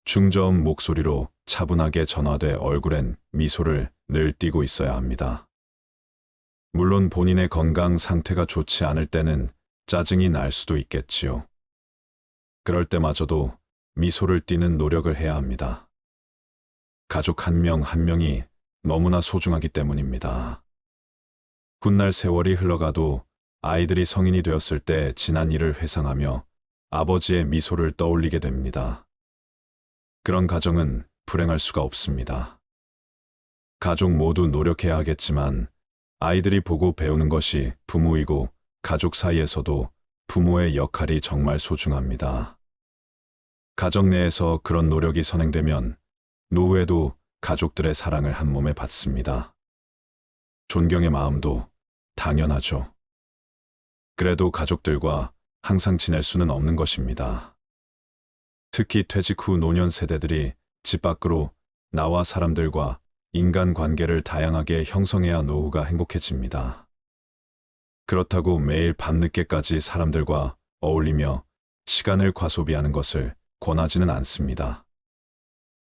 중저음 목소리로 차분하게 전화돼 얼굴엔 미소를 늘 띠고 있어야 합니다. 물론 본인의 건강 상태가 좋지 않을 때는 짜증이 날 수도 있겠지요. 그럴 때마저도 미소를 띠는 노력을 해야 합니다. 가족 한 명 한 명이 너무나 소중하기 때문입니다. 훗날 세월이 흘러가도 아이들이 성인이 되었을 때 지난 일을 회상하며 아버지의 미소를 떠올리게 됩니다. 그런 가정은 불행할 수가 없습니다. 가족 모두 노력해야 하겠지만 아이들이 보고 배우는 것이 부모이고 가족 사이에서도 부모의 역할이 정말 소중합니다. 가정 내에서 그런 노력이 선행되면 노후에도 가족들의 사랑을 한 몸에 받습니다. 존경의 마음도 당연하죠. 그래도 가족들과 항상 지낼 수는 없는 것입니다. 특히 퇴직 후 노년 세대들이 집 밖으로 나와 사람들과 인간관계를 다양하게 형성해야 노후가 행복해집니다. 그렇다고 매일 밤늦게까지 사람들과 어울리며 시간을 과소비하는 것을 권하지는 않습니다.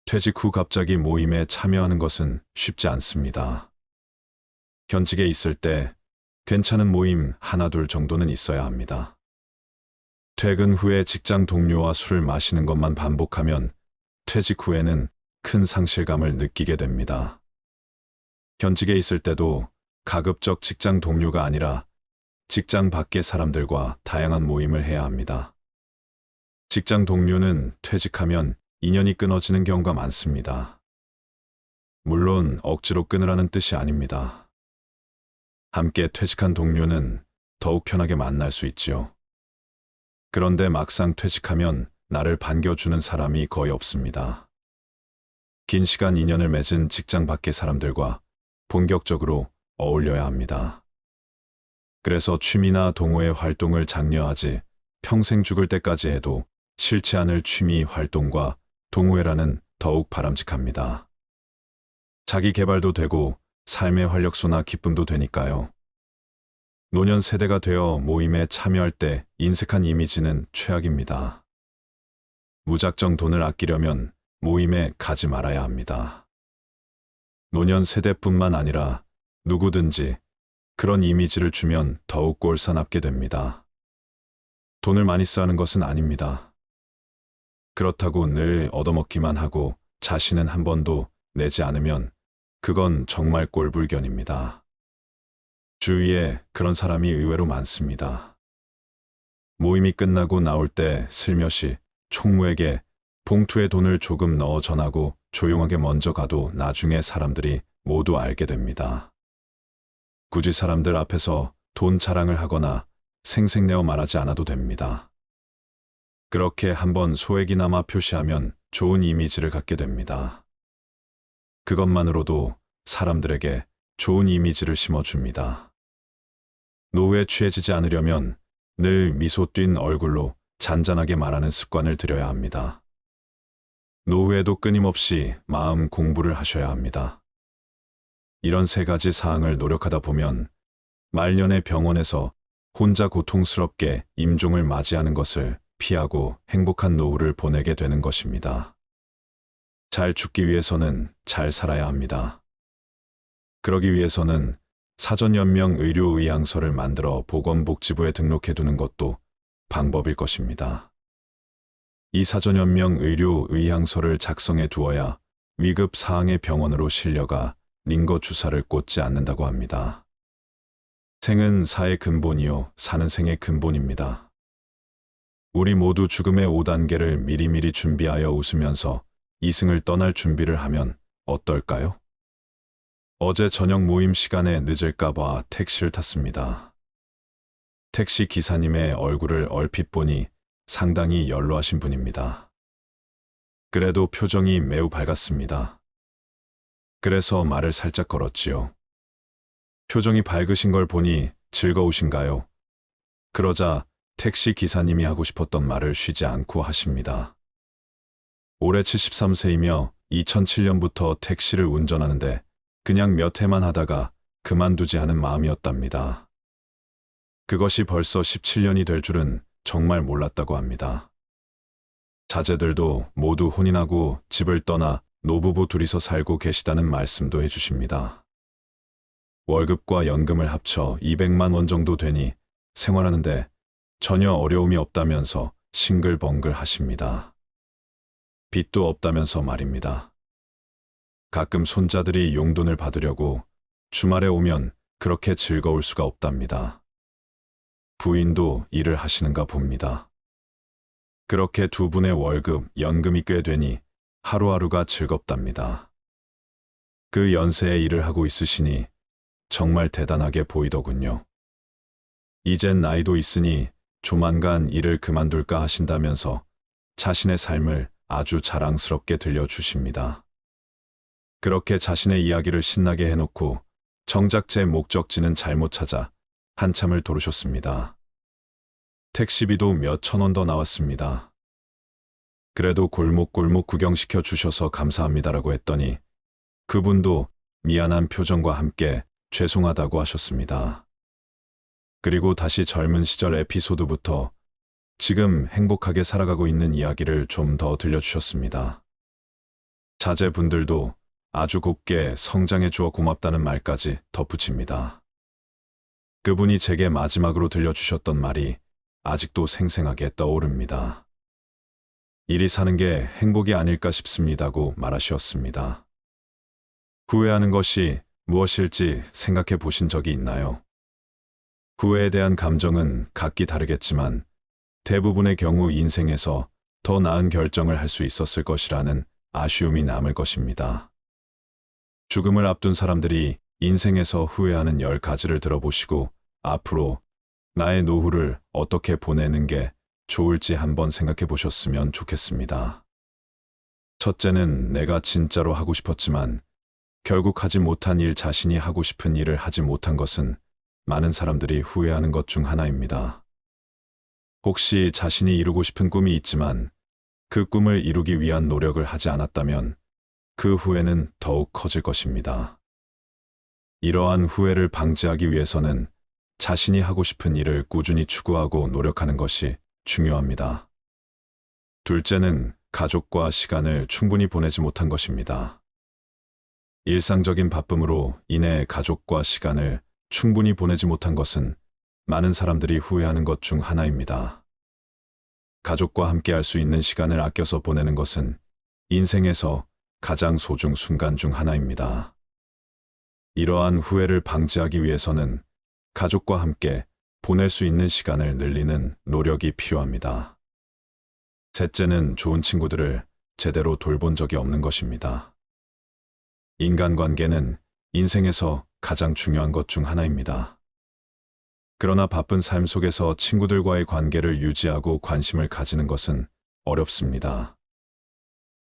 퇴직 후 갑자기 모임에 참여하는 것은 쉽지 않습니다. 현직에 있을 때 괜찮은 모임 하나 둘 정도는 있어야 합니다. 퇴근 후에 직장 동료와 술을 마시는 것만 반복하면 퇴직 후에는 큰 상실감을 느끼게 됩니다. 현직에 있을 때도 가급적 직장 동료가 아니라 직장 밖의 사람들과 다양한 모임을 해야 합니다. 직장 동료는 퇴직하면 인연이 끊어지는 경우가 많습니다. 물론 억지로 끊으라는 뜻이 아닙니다. 함께 퇴직한 동료는 더욱 편하게 만날 수 있지요. 그런데 막상 퇴직하면 나를 반겨주는 사람이 거의 없습니다. 긴 시간 인연을 맺은 직장 밖의 사람들과 본격적으로 어울려야 합니다. 그래서 취미나 동호회 활동을 장려하지 평생 죽을 때까지 해도 싫지 않을 취미 활동과 동호회라는 더욱 바람직합니다. 자기 개발도 되고 삶의 활력소나 기쁨도 되니까요. 노년 세대가 되어 모임에 참여할 때 인색한 이미지는 최악입니다. 무작정 돈을 아끼려면 모임에 가지 말아야 합니다. 노년 세대뿐만 아니라 누구든지 그런 이미지를 주면 더욱 꼴사납게 됩니다. 돈을 많이 쓰는 것은 아닙니다. 그렇다고 늘 얻어먹기만 하고 자신은 한 번도 내지 않으면 그건 정말 꼴불견입니다. 주위에 그런 사람이 의외로 많습니다. 모임이 끝나고 나올 때 슬며시 총무에게 봉투에 돈을 조금 넣어 전하고 조용하게 먼저 가도 나중에 사람들이 모두 알게 됩니다. 굳이 사람들 앞에서 돈 자랑을 하거나 생색내어 말하지 않아도 됩니다. 그렇게 한번 소액이나마 표시하면 좋은 이미지를 갖게 됩니다. 그것만으로도 사람들에게 좋은 이미지를 심어줍니다. 노후에 취해지지 않으려면 늘 미소 띈 얼굴로 잔잔하게 말하는 습관을 들여야 합니다. 노후에도 끊임없이 마음 공부를 하셔야 합니다. 이런 세 가지 사항을 노력하다 보면 말년에 병원에서 혼자 고통스럽게 임종을 맞이하는 것을 피하고 행복한 노후를 보내게 되는 것입니다. 잘 죽기 위해서는 잘 살아야 합니다. 그러기 위해서는 사전연명 의료의향서를 만들어 보건복지부에 등록해 두는 것도 방법일 것입니다. 이 사전연명 의료의향서를 작성해 두어야 위급 사항의 병원으로 실려가 링거 주사를 꽂지 않는다고 합니다. 생은 사의 근본이요, 사는 생의 근본입니다. 우리 모두 죽음의 5단계를 미리미리 준비하여 웃으면서 이승을 떠날 준비를 하면 어떨까요? 어제 저녁 모임 시간에 늦을까봐 택시를 탔습니다. 택시 기사님의 얼굴을 얼핏 보니 상당히 연로하신 분입니다. 그래도 표정이 매우 밝았습니다. 그래서 말을 살짝 걸었지요. 표정이 밝으신 걸 보니 즐거우신가요? 그러자 택시 기사님이 하고 싶었던 말을 쉬지 않고 하십니다. 올해 73세이며 2007년부터 택시를 운전하는데 그냥 몇 해만 하다가 그만두지 하는 마음이었답니다. 그것이 벌써 17년이 될 줄은 정말 몰랐다고 합니다. 자제들도 모두 혼인하고 집을 떠나 노부부 둘이서 살고 계시다는 말씀도 해주십니다. 월급과 연금을 합쳐 200만 원 정도 되니 생활하는데 전혀 어려움이 없다면서 싱글벙글 하십니다. 빚도 없다면서 말입니다. 가끔 손자들이 용돈을 받으려고 주말에 오면 그렇게 즐거울 수가 없답니다. 부인도 일을 하시는가 봅니다. 그렇게 두 분의 월급, 연금이 꽤 되니 하루하루가 즐겁답니다. 그 연세에 일을 하고 있으시니 정말 대단하게 보이더군요. 이젠 나이도 있으니 조만간 일을 그만둘까 하신다면서 자신의 삶을 아주 자랑스럽게 들려주십니다. 그렇게 자신의 이야기를 신나게 해놓고 정작 제 목적지는 잘못 찾아 한참을 도르셨습니다. 택시비도 몇 천 원 더 나왔습니다. 그래도 골목골목 구경시켜 주셔서 감사합니다라고 했더니 그분도 미안한 표정과 함께 죄송하다고 하셨습니다. 그리고 다시 젊은 시절 에피소드부터 지금 행복하게 살아가고 있는 이야기를 좀 더 들려주셨습니다. 자제분들도 아주 곱게 성장해 주어 고맙다는 말까지 덧붙입니다. 그분이 제게 마지막으로 들려주셨던 말이 아직도 생생하게 떠오릅니다. 일이 사는 게 행복이 아닐까 싶습니다고 말하셨습니다. 후회하는 것이 무엇일지 생각해 보신 적이 있나요? 후회에 대한 감정은 각기 다르겠지만 대부분의 경우 인생에서 더 나은 결정을 할 수 있었을 것이라는 아쉬움이 남을 것입니다. 죽음을 앞둔 사람들이 인생에서 후회하는 10가지를 들어보시고 앞으로 나의 노후를 어떻게 보내는 게 좋을지 한번 생각해 보셨으면 좋겠습니다. 첫째는 내가 진짜로 하고 싶었지만 결국 하지 못한 일, 자신이 하고 싶은 일을 하지 못한 것은 많은 사람들이 후회하는 것 중 하나입니다. 혹시 자신이 이루고 싶은 꿈이 있지만 그 꿈을 이루기 위한 노력을 하지 않았다면 그 후회는 더욱 커질 것입니다. 이러한 후회를 방지하기 위해서는 자신이 하고 싶은 일을 꾸준히 추구하고 노력하는 것이 중요합니다. 둘째는 가족과 시간을 충분히 보내지 못한 것입니다. 일상적인 바쁨으로 인해 가족과 시간을 충분히 보내지 못한 것은 많은 사람들이 후회하는 것 중 하나입니다. 가족과 함께 할 수 있는 시간을 아껴서 보내는 것은 인생에서 가장 소중 순간 중 하나입니다. 이러한 후회를 방지하기 위해서는 가족과 함께 보낼 수 있는 시간을 늘리는 노력이 필요합니다. 셋째는 좋은 친구들을 제대로 돌본 적이 없는 것입니다. 인간관계는 인생에서 가장 중요한 것 중 하나입니다. 그러나 바쁜 삶 속에서 친구들과의 관계를 유지하고 관심을 가지는 것은 어렵습니다.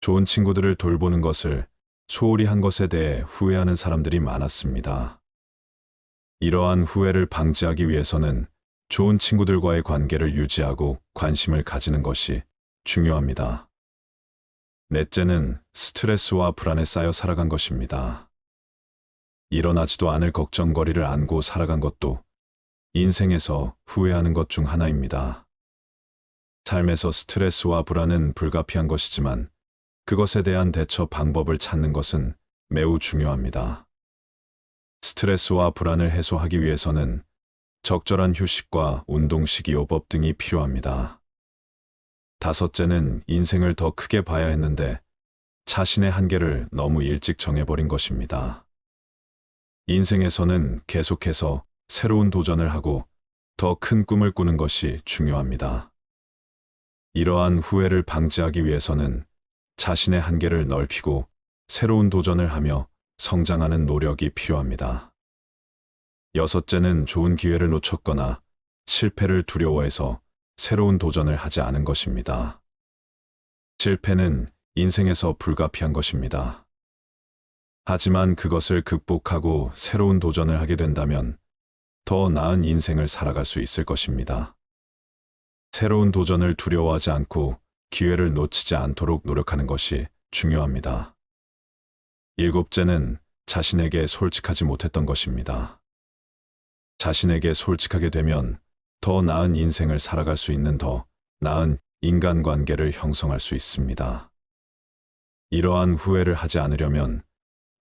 좋은 친구들을 돌보는 것을 소홀히 한 것에 대해 후회하는 사람들이 많았습니다. 이러한 후회를 방지하기 위해서는 좋은 친구들과의 관계를 유지하고 관심을 가지는 것이 중요합니다. 넷째는 스트레스와 불안에 쌓여 살아간 것입니다. 일어나지도 않을 걱정거리를 안고 살아간 것도 인생에서 후회하는 것 중 하나입니다. 삶에서 스트레스와 불안은 불가피한 것이지만 그것에 대한 대처 방법을 찾는 것은 매우 중요합니다. 스트레스와 불안을 해소하기 위해서는 적절한 휴식과 운동, 식이요법 등이 필요합니다. 다섯째는 인생을 더 크게 봐야 했는데 자신의 한계를 너무 일찍 정해버린 것입니다. 인생에서는 계속해서 새로운 도전을 하고 더 큰 꿈을 꾸는 것이 중요합니다. 이러한 후회를 방지하기 위해서는 자신의 한계를 넓히고 새로운 도전을 하며 성장하는 노력이 필요합니다. 여섯째는 좋은 기회를 놓쳤거나 실패를 두려워해서 새로운 도전을 하지 않은 것입니다. 실패는 인생에서 불가피한 것입니다. 하지만 그것을 극복하고 새로운 도전을 하게 된다면 더 나은 인생을 살아갈 수 있을 것입니다. 새로운 도전을 두려워하지 않고 기회를 놓치지 않도록 노력하는 것이 중요합니다. 일곱째는 자신에게 솔직하지 못했던 것입니다. 자신에게 솔직하게 되면 더 나은 인생을 살아갈 수 있는 더 나은 인간관계를 형성할 수 있습니다. 이러한 후회를 하지 않으려면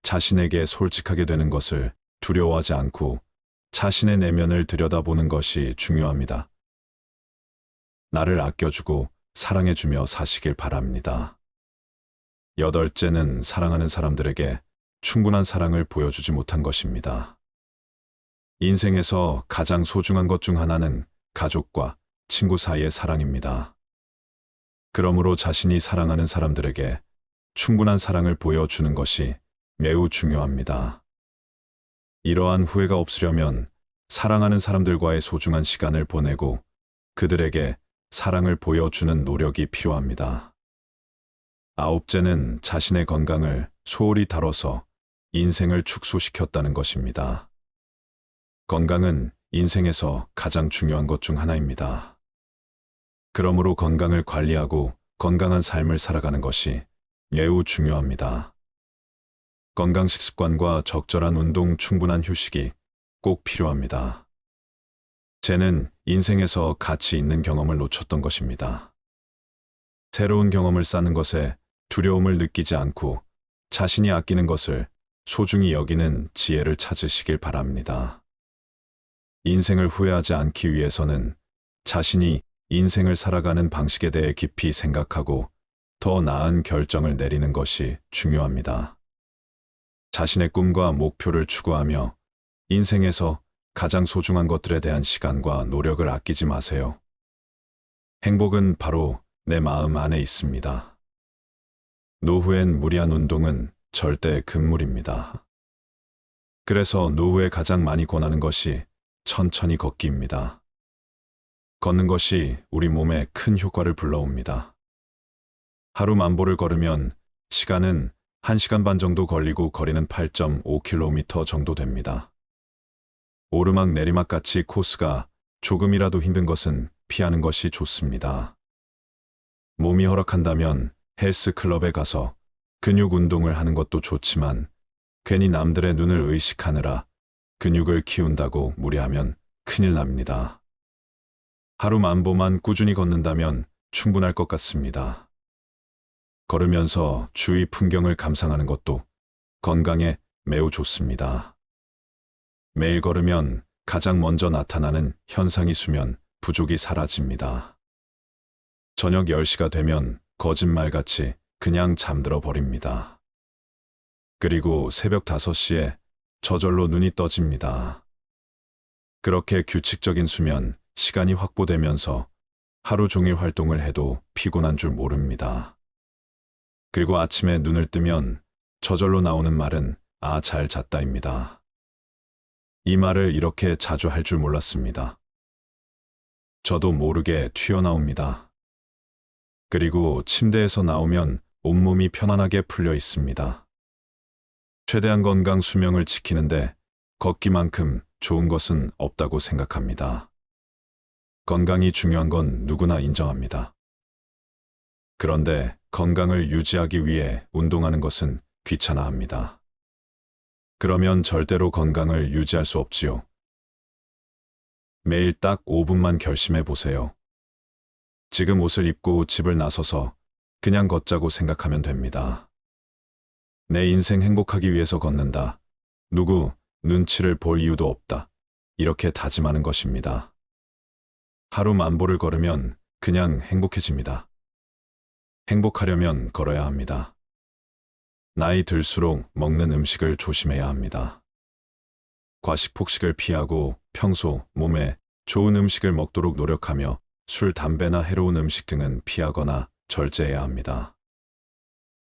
자신에게 솔직하게 되는 것을 두려워하지 않고 자신의 내면을 들여다보는 것이 중요합니다. 나를 아껴주고 사랑해주며 사시길 바랍니다. 여덟째는 사랑하는 사람들에게 충분한 사랑을 보여주지 못한 것입니다. 인생에서 가장 소중한 것 중 하나는 가족과 친구 사이의 사랑입니다. 그러므로 자신이 사랑하는 사람들에게 충분한 사랑을 보여주는 것이 매우 중요합니다. 이러한 후회가 없으려면 사랑하는 사람들과의 소중한 시간을 보내고 그들에게 사랑을 보여주는 노력이 필요합니다. 아홉째는 자신의 건강을 소홀히 다뤄서 인생을 축소시켰다는 것입니다. 건강은 인생에서 가장 중요한 것 중 하나입니다. 그러므로 건강을 관리하고 건강한 삶을 살아가는 것이 매우 중요합니다. 건강 식습관과 적절한 운동, 충분한 휴식이 꼭 필요합니다. 쟤는 인생에서 가치 있는 경험을 놓쳤던 것입니다. 새로운 경험을 쌓는 것에 두려움을 느끼지 않고 자신이 아끼는 것을 소중히 여기는 지혜를 찾으시길 바랍니다. 인생을 후회하지 않기 위해서는 자신이 인생을 살아가는 방식에 대해 깊이 생각하고 더 나은 결정을 내리는 것이 중요합니다. 자신의 꿈과 목표를 추구하며 인생에서 가장 소중한 것들에 대한 시간과 노력을 아끼지 마세요. 행복은 바로 내 마음 안에 있습니다. 노후엔 무리한 운동은 절대 금물입니다. 그래서 노후에 가장 많이 권하는 것이 천천히 걷기입니다. 걷는 것이 우리 몸에 큰 효과를 불러옵니다. 하루 만보를 걸으면 시간은 1시간 반 정도 걸리고 거리는 8.5km 정도 됩니다. 오르막 내리막 같이 코스가 조금이라도 힘든 것은 피하는 것이 좋습니다. 몸이 허락한다면 헬스클럽에 가서 근육 운동을 하는 것도 좋지만 괜히 남들의 눈을 의식하느라 근육을 키운다고 무리하면 큰일 납니다. 하루 만보만 꾸준히 걷는다면 충분할 것 같습니다. 걸으면서 주위 풍경을 감상하는 것도 건강에 매우 좋습니다. 매일 걸으면 가장 먼저 나타나는 현상이 수면 부족이 사라집니다. 저녁 10시가 되면 거짓말같이 그냥 잠들어 버립니다. 그리고 새벽 5시에 저절로 눈이 떠집니다. 그렇게 규칙적인 수면 시간이 확보되면서 하루 종일 활동을 해도 피곤한 줄 모릅니다. 그리고 아침에 눈을 뜨면 저절로 나오는 말은 "아, 잘 잤다입니다." 이 말을 이렇게 자주 할 줄 몰랐습니다. 저도 모르게 튀어나옵니다. 그리고 침대에서 나오면 온몸이 편안하게 풀려 있습니다. 최대한 건강 수명을 지키는데 걷기만큼 좋은 것은 없다고 생각합니다. 건강이 중요한 건 누구나 인정합니다. 그런데 건강을 유지하기 위해 운동하는 것은 귀찮아합니다. 그러면 절대로 건강을 유지할 수 없지요. 매일 딱 5분만 결심해 보세요. 지금 옷을 입고 집을 나서서 그냥 걷자고 생각하면 됩니다. 내 인생 행복하기 위해서 걷는다. 누구 눈치를 볼 이유도 없다. 이렇게 다짐하는 것입니다. 하루 만보를 걸으면 그냥 행복해집니다. 행복하려면 걸어야 합니다. 나이 들수록 먹는 음식을 조심해야 합니다. 과식 폭식을 피하고 평소 몸에 좋은 음식을 먹도록 노력하며 술, 담배나 해로운 음식 등은 피하거나 절제해야 합니다.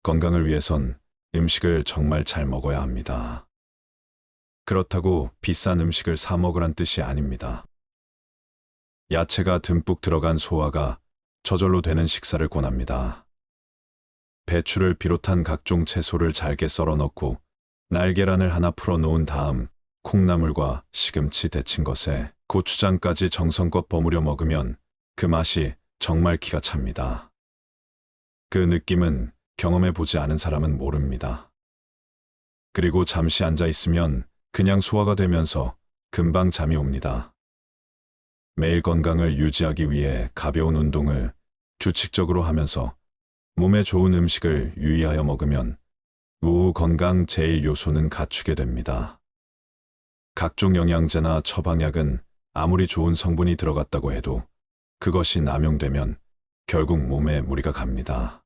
건강을 위해선 음식을 정말 잘 먹어야 합니다. 그렇다고 비싼 음식을 사 먹으란 뜻이 아닙니다. 야채가 듬뿍 들어간 소화가 저절로 되는 식사를 권합니다. 배추를 비롯한 각종 채소를 잘게 썰어 넣고 날계란을 하나 풀어 놓은 다음 콩나물과 시금치 데친 것에 고추장까지 정성껏 버무려 먹으면 그 맛이 정말 기가 찹니다. 그 느낌은 경험해 보지 않은 사람은 모릅니다. 그리고 잠시 앉아 있으면 그냥 소화가 되면서 금방 잠이 옵니다. 매일 건강을 유지하기 위해 가벼운 운동을 규칙적으로 하면서 몸에 좋은 음식을 유의하여 먹으면 노후 건강 제일 요소는 갖추게 됩니다. 각종 영양제나 처방약은 아무리 좋은 성분이 들어갔다고 해도 그것이 남용되면 결국 몸에 무리가 갑니다.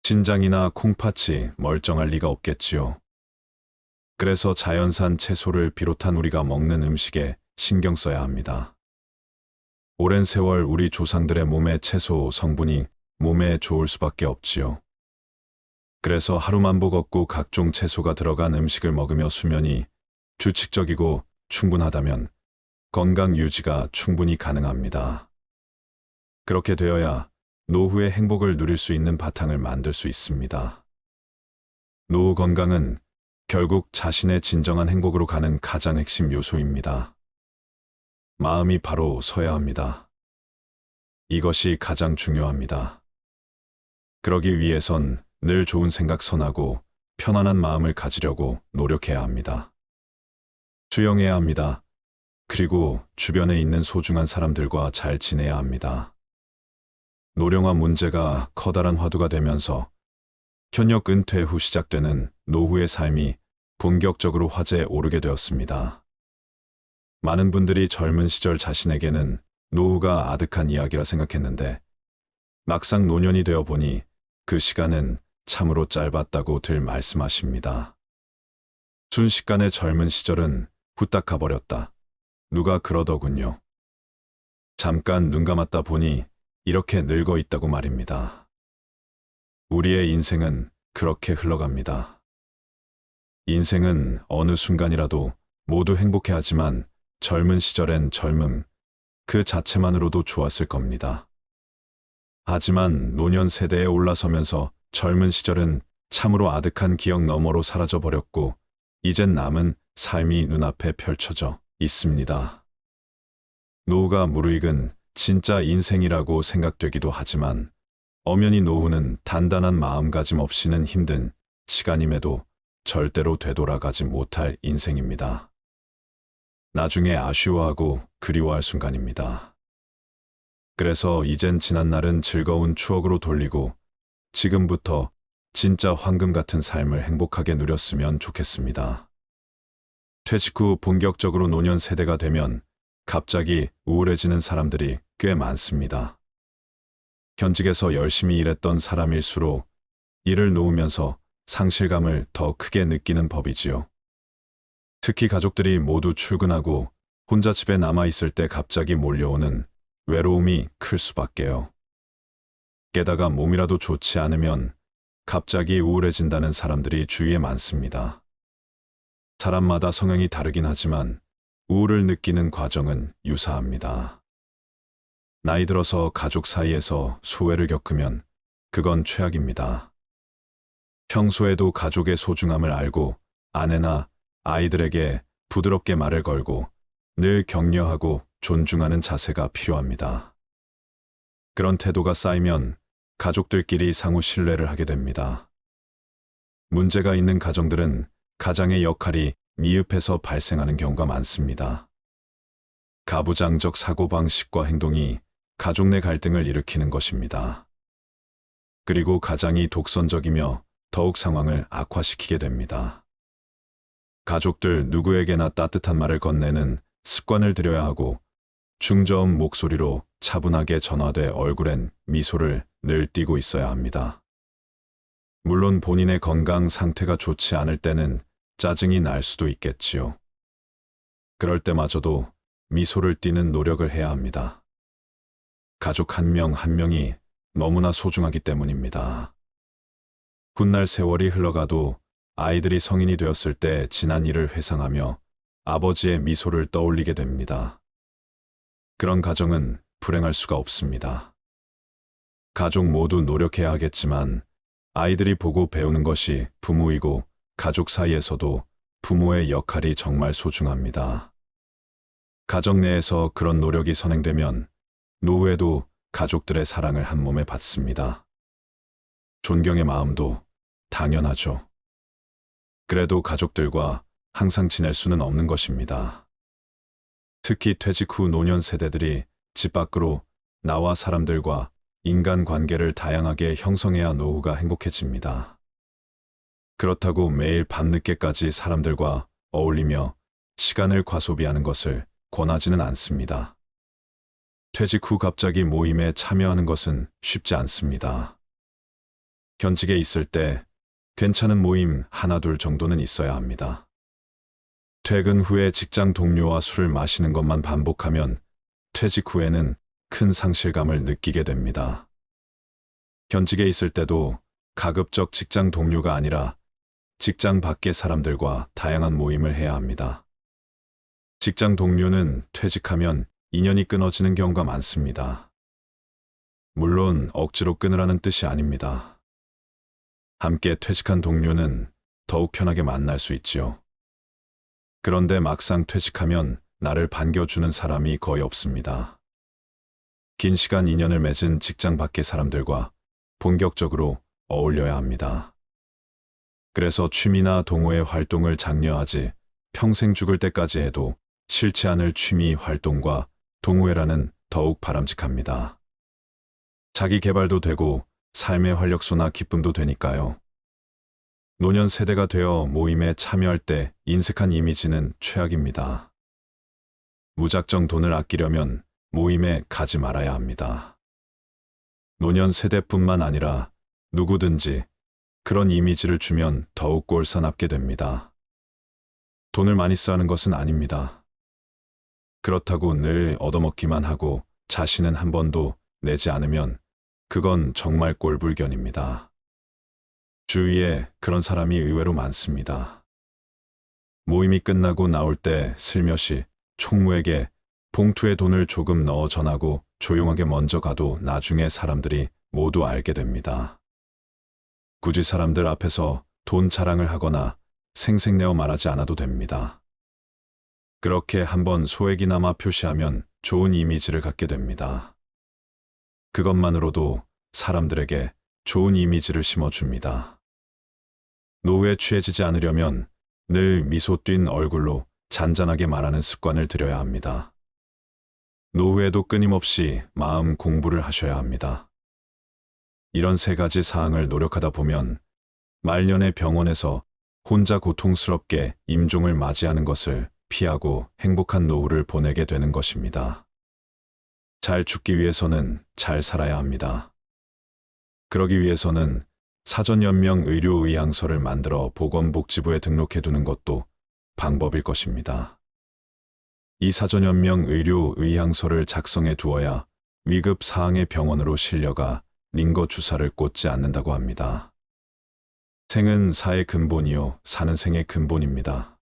신장이나 콩팥이 멀쩡할 리가 없겠지요. 그래서 자연산 채소를 비롯한 우리가 먹는 음식에 신경 써야 합니다. 오랜 세월 우리 조상들의 몸에 채소 성분이 몸에 좋을 수밖에 없지요. 그래서 하루만보 걷고 각종 채소가 들어간 음식을 먹으며 수면이 규칙적이고 충분하다면 건강 유지가 충분히 가능합니다. 그렇게 되어야 노후의 행복을 누릴 수 있는 바탕을 만들 수 있습니다. 노후 건강은 결국 자신의 진정한 행복으로 가는 가장 핵심 요소입니다. 마음이 바로 서야 합니다. 이것이 가장 중요합니다. 그러기 위해선 늘 좋은 생각 선하고 편안한 마음을 가지려고 노력해야 합니다. 수영해야 합니다. 그리고 주변에 있는 소중한 사람들과 잘 지내야 합니다. 노령화 문제가 커다란 화두가 되면서 현역 은퇴 후 시작되는 노후의 삶이 본격적으로 화제에 오르게 되었습니다. 많은 분들이 젊은 시절 자신에게는 노후가 아득한 이야기라 생각했는데 막상 노년이 되어 보니 그 시간은 참으로 짧았다고들 말씀하십니다. 순식간에 젊은 시절은 후딱 가버렸다. 누가 그러더군요. 잠깐 눈 감았다 보니 이렇게 늙어 있다고 말입니다. 우리의 인생은 그렇게 흘러갑니다. 인생은 어느 순간이라도 모두 행복해 하지만 젊은 시절엔 젊음 그 자체만으로도 좋았을 겁니다. 하지만 노년 세대에 올라서면서 젊은 시절은 참으로 아득한 기억 너머로 사라져 버렸고 이젠 남은 삶이 눈앞에 펼쳐져 있습니다. 노후가 무르익은 진짜 인생이라고 생각되기도 하지만 엄연히 노후는 단단한 마음가짐 없이는 힘든 시간임에도 절대로 되돌아가지 못할 인생입니다. 나중에 아쉬워하고 그리워할 순간입니다. 그래서 이젠 지난 날은 즐거운 추억으로 돌리고 지금부터 진짜 황금 같은 삶을 행복하게 누렸으면 좋겠습니다. 퇴직 후 본격적으로 노년 세대가 되면 갑자기 우울해지는 사람들이 꽤 많습니다. 현직에서 열심히 일했던 사람일수록 일을 놓으면서 상실감을 더 크게 느끼는 법이지요. 특히 가족들이 모두 출근하고 혼자 집에 남아있을 때 갑자기 몰려오는 외로움이 클 수밖에요. 게다가 몸이라도 좋지 않으면 갑자기 우울해진다는 사람들이 주위에 많습니다. 사람마다 성향이 다르긴 하지만 우울을 느끼는 과정은 유사합니다. 나이 들어서 가족 사이에서 소외를 겪으면 그건 최악입니다. 평소에도 가족의 소중함을 알고 아내나 아이들에게 부드럽게 말을 걸고 늘 격려하고 존중하는 자세가 필요합니다. 그런 태도가 쌓이면 가족들끼리 상호 신뢰를 하게 됩니다. 문제가 있는 가정들은 가장의 역할이 미흡해서 발생하는 경우가 많습니다. 가부장적 사고방식과 행동이 가족 내 갈등을 일으키는 것입니다. 그리고 가장이 독선적이며 더욱 상황을 악화시키게 됩니다. 가족들 누구에게나 따뜻한 말을 건네는 습관을 들여야 하고 중저음 목소리로 차분하게 전화돼 얼굴엔 미소를 늘 띠고 있어야 합니다. 물론 본인의 건강 상태가 좋지 않을 때는 짜증이 날 수도 있겠지요. 그럴 때마저도 미소를 띠는 노력을 해야 합니다. 가족 한 명 한 명이 너무나 소중하기 때문입니다. 훗날 세월이 흘러가도 아이들이 성인이 되었을 때 지난 일을 회상하며 아버지의 미소를 떠올리게 됩니다. 그런 가정은 불행할 수가 없습니다. 가족 모두 노력해야 하겠지만 아이들이 보고 배우는 것이 부모이고 가족 사이에서도 부모의 역할이 정말 소중합니다. 가정 내에서 그런 노력이 선행되면 노후에도 가족들의 사랑을 한 몸에 받습니다. 존경의 마음도 당연하죠. 그래도 가족들과 항상 지낼 수는 없는 것입니다. 특히 퇴직 후 노년 세대들이 집 밖으로 나와 사람들과 인간관계를 다양하게 형성해야 노후가 행복해집니다. 그렇다고 매일 밤늦게까지 사람들과 어울리며 시간을 과소비하는 것을 권하지는 않습니다. 퇴직 후 갑자기 모임에 참여하는 것은 쉽지 않습니다. 현직에 있을 때 괜찮은 모임 하나 둘 정도는 있어야 합니다. 퇴근 후에 직장 동료와 술을 마시는 것만 반복하면 퇴직 후에는 큰 상실감을 느끼게 됩니다. 현직에 있을 때도 가급적 직장 동료가 아니라 직장 밖의 사람들과 다양한 모임을 해야 합니다. 직장 동료는 퇴직하면 인연이 끊어지는 경우가 많습니다. 물론 억지로 끊으라는 뜻이 아닙니다. 함께 퇴직한 동료는 더욱 편하게 만날 수 있지요. 그런데 막상 퇴직하면 나를 반겨주는 사람이 거의 없습니다. 긴 시간 인연을 맺은 직장 밖의 사람들과 본격적으로 어울려야 합니다. 그래서 취미나 동호회 활동을 장려하지 평생 죽을 때까지 해도 싫지 않을 취미 활동과 동호회라는 더욱 바람직합니다. 자기 개발도 되고 삶의 활력소나 기쁨도 되니까요. 노년 세대가 되어 모임에 참여할 때 인색한 이미지는 최악입니다. 무작정 돈을 아끼려면 모임에 가지 말아야 합니다. 노년 세대뿐만 아니라 누구든지 그런 이미지를 주면 더욱 꼴사납게 됩니다. 돈을 많이 쓰는 것은 아닙니다. 그렇다고 늘 얻어먹기만 하고 자신은 한 번도 내지 않으면 그건 정말 꼴불견입니다. 주위에 그런 사람이 의외로 많습니다. 모임이 끝나고 나올 때 슬며시 총무에게 봉투에 돈을 조금 넣어 전하고 조용하게 먼저 가도 나중에 사람들이 모두 알게 됩니다. 굳이 사람들 앞에서 돈 자랑을 하거나 생색내어 말하지 않아도 됩니다. 그렇게 한번 소액이나마 표시하면 좋은 이미지를 갖게 됩니다. 그것만으로도 사람들에게 좋은 이미지를 심어줍니다. 노후에 취해지지 않으려면 늘 미소 띈 얼굴로 잔잔하게 말하는 습관을 들여야 합니다. 노후에도 끊임없이 마음 공부를 하셔야 합니다. 이런 3가지 사항을 노력하다 보면 말년에 병원에서 혼자 고통스럽게 임종을 맞이하는 것을 피하고 행복한 노후를 보내게 되는 것입니다. 잘 죽기 위해서는 잘 살아야 합니다. 그러기 위해서는 사전연명 의료의향서를 만들어 보건복지부에 등록해두는 것도 방법일 것입니다. 이 사전연명 의료의향서를 작성해 두어야 위급 사항의 병원으로 실려가 링거 주사를 꽂지 않는다고 합니다. 생은 사의 근본이요, 사는 생의 근본입니다.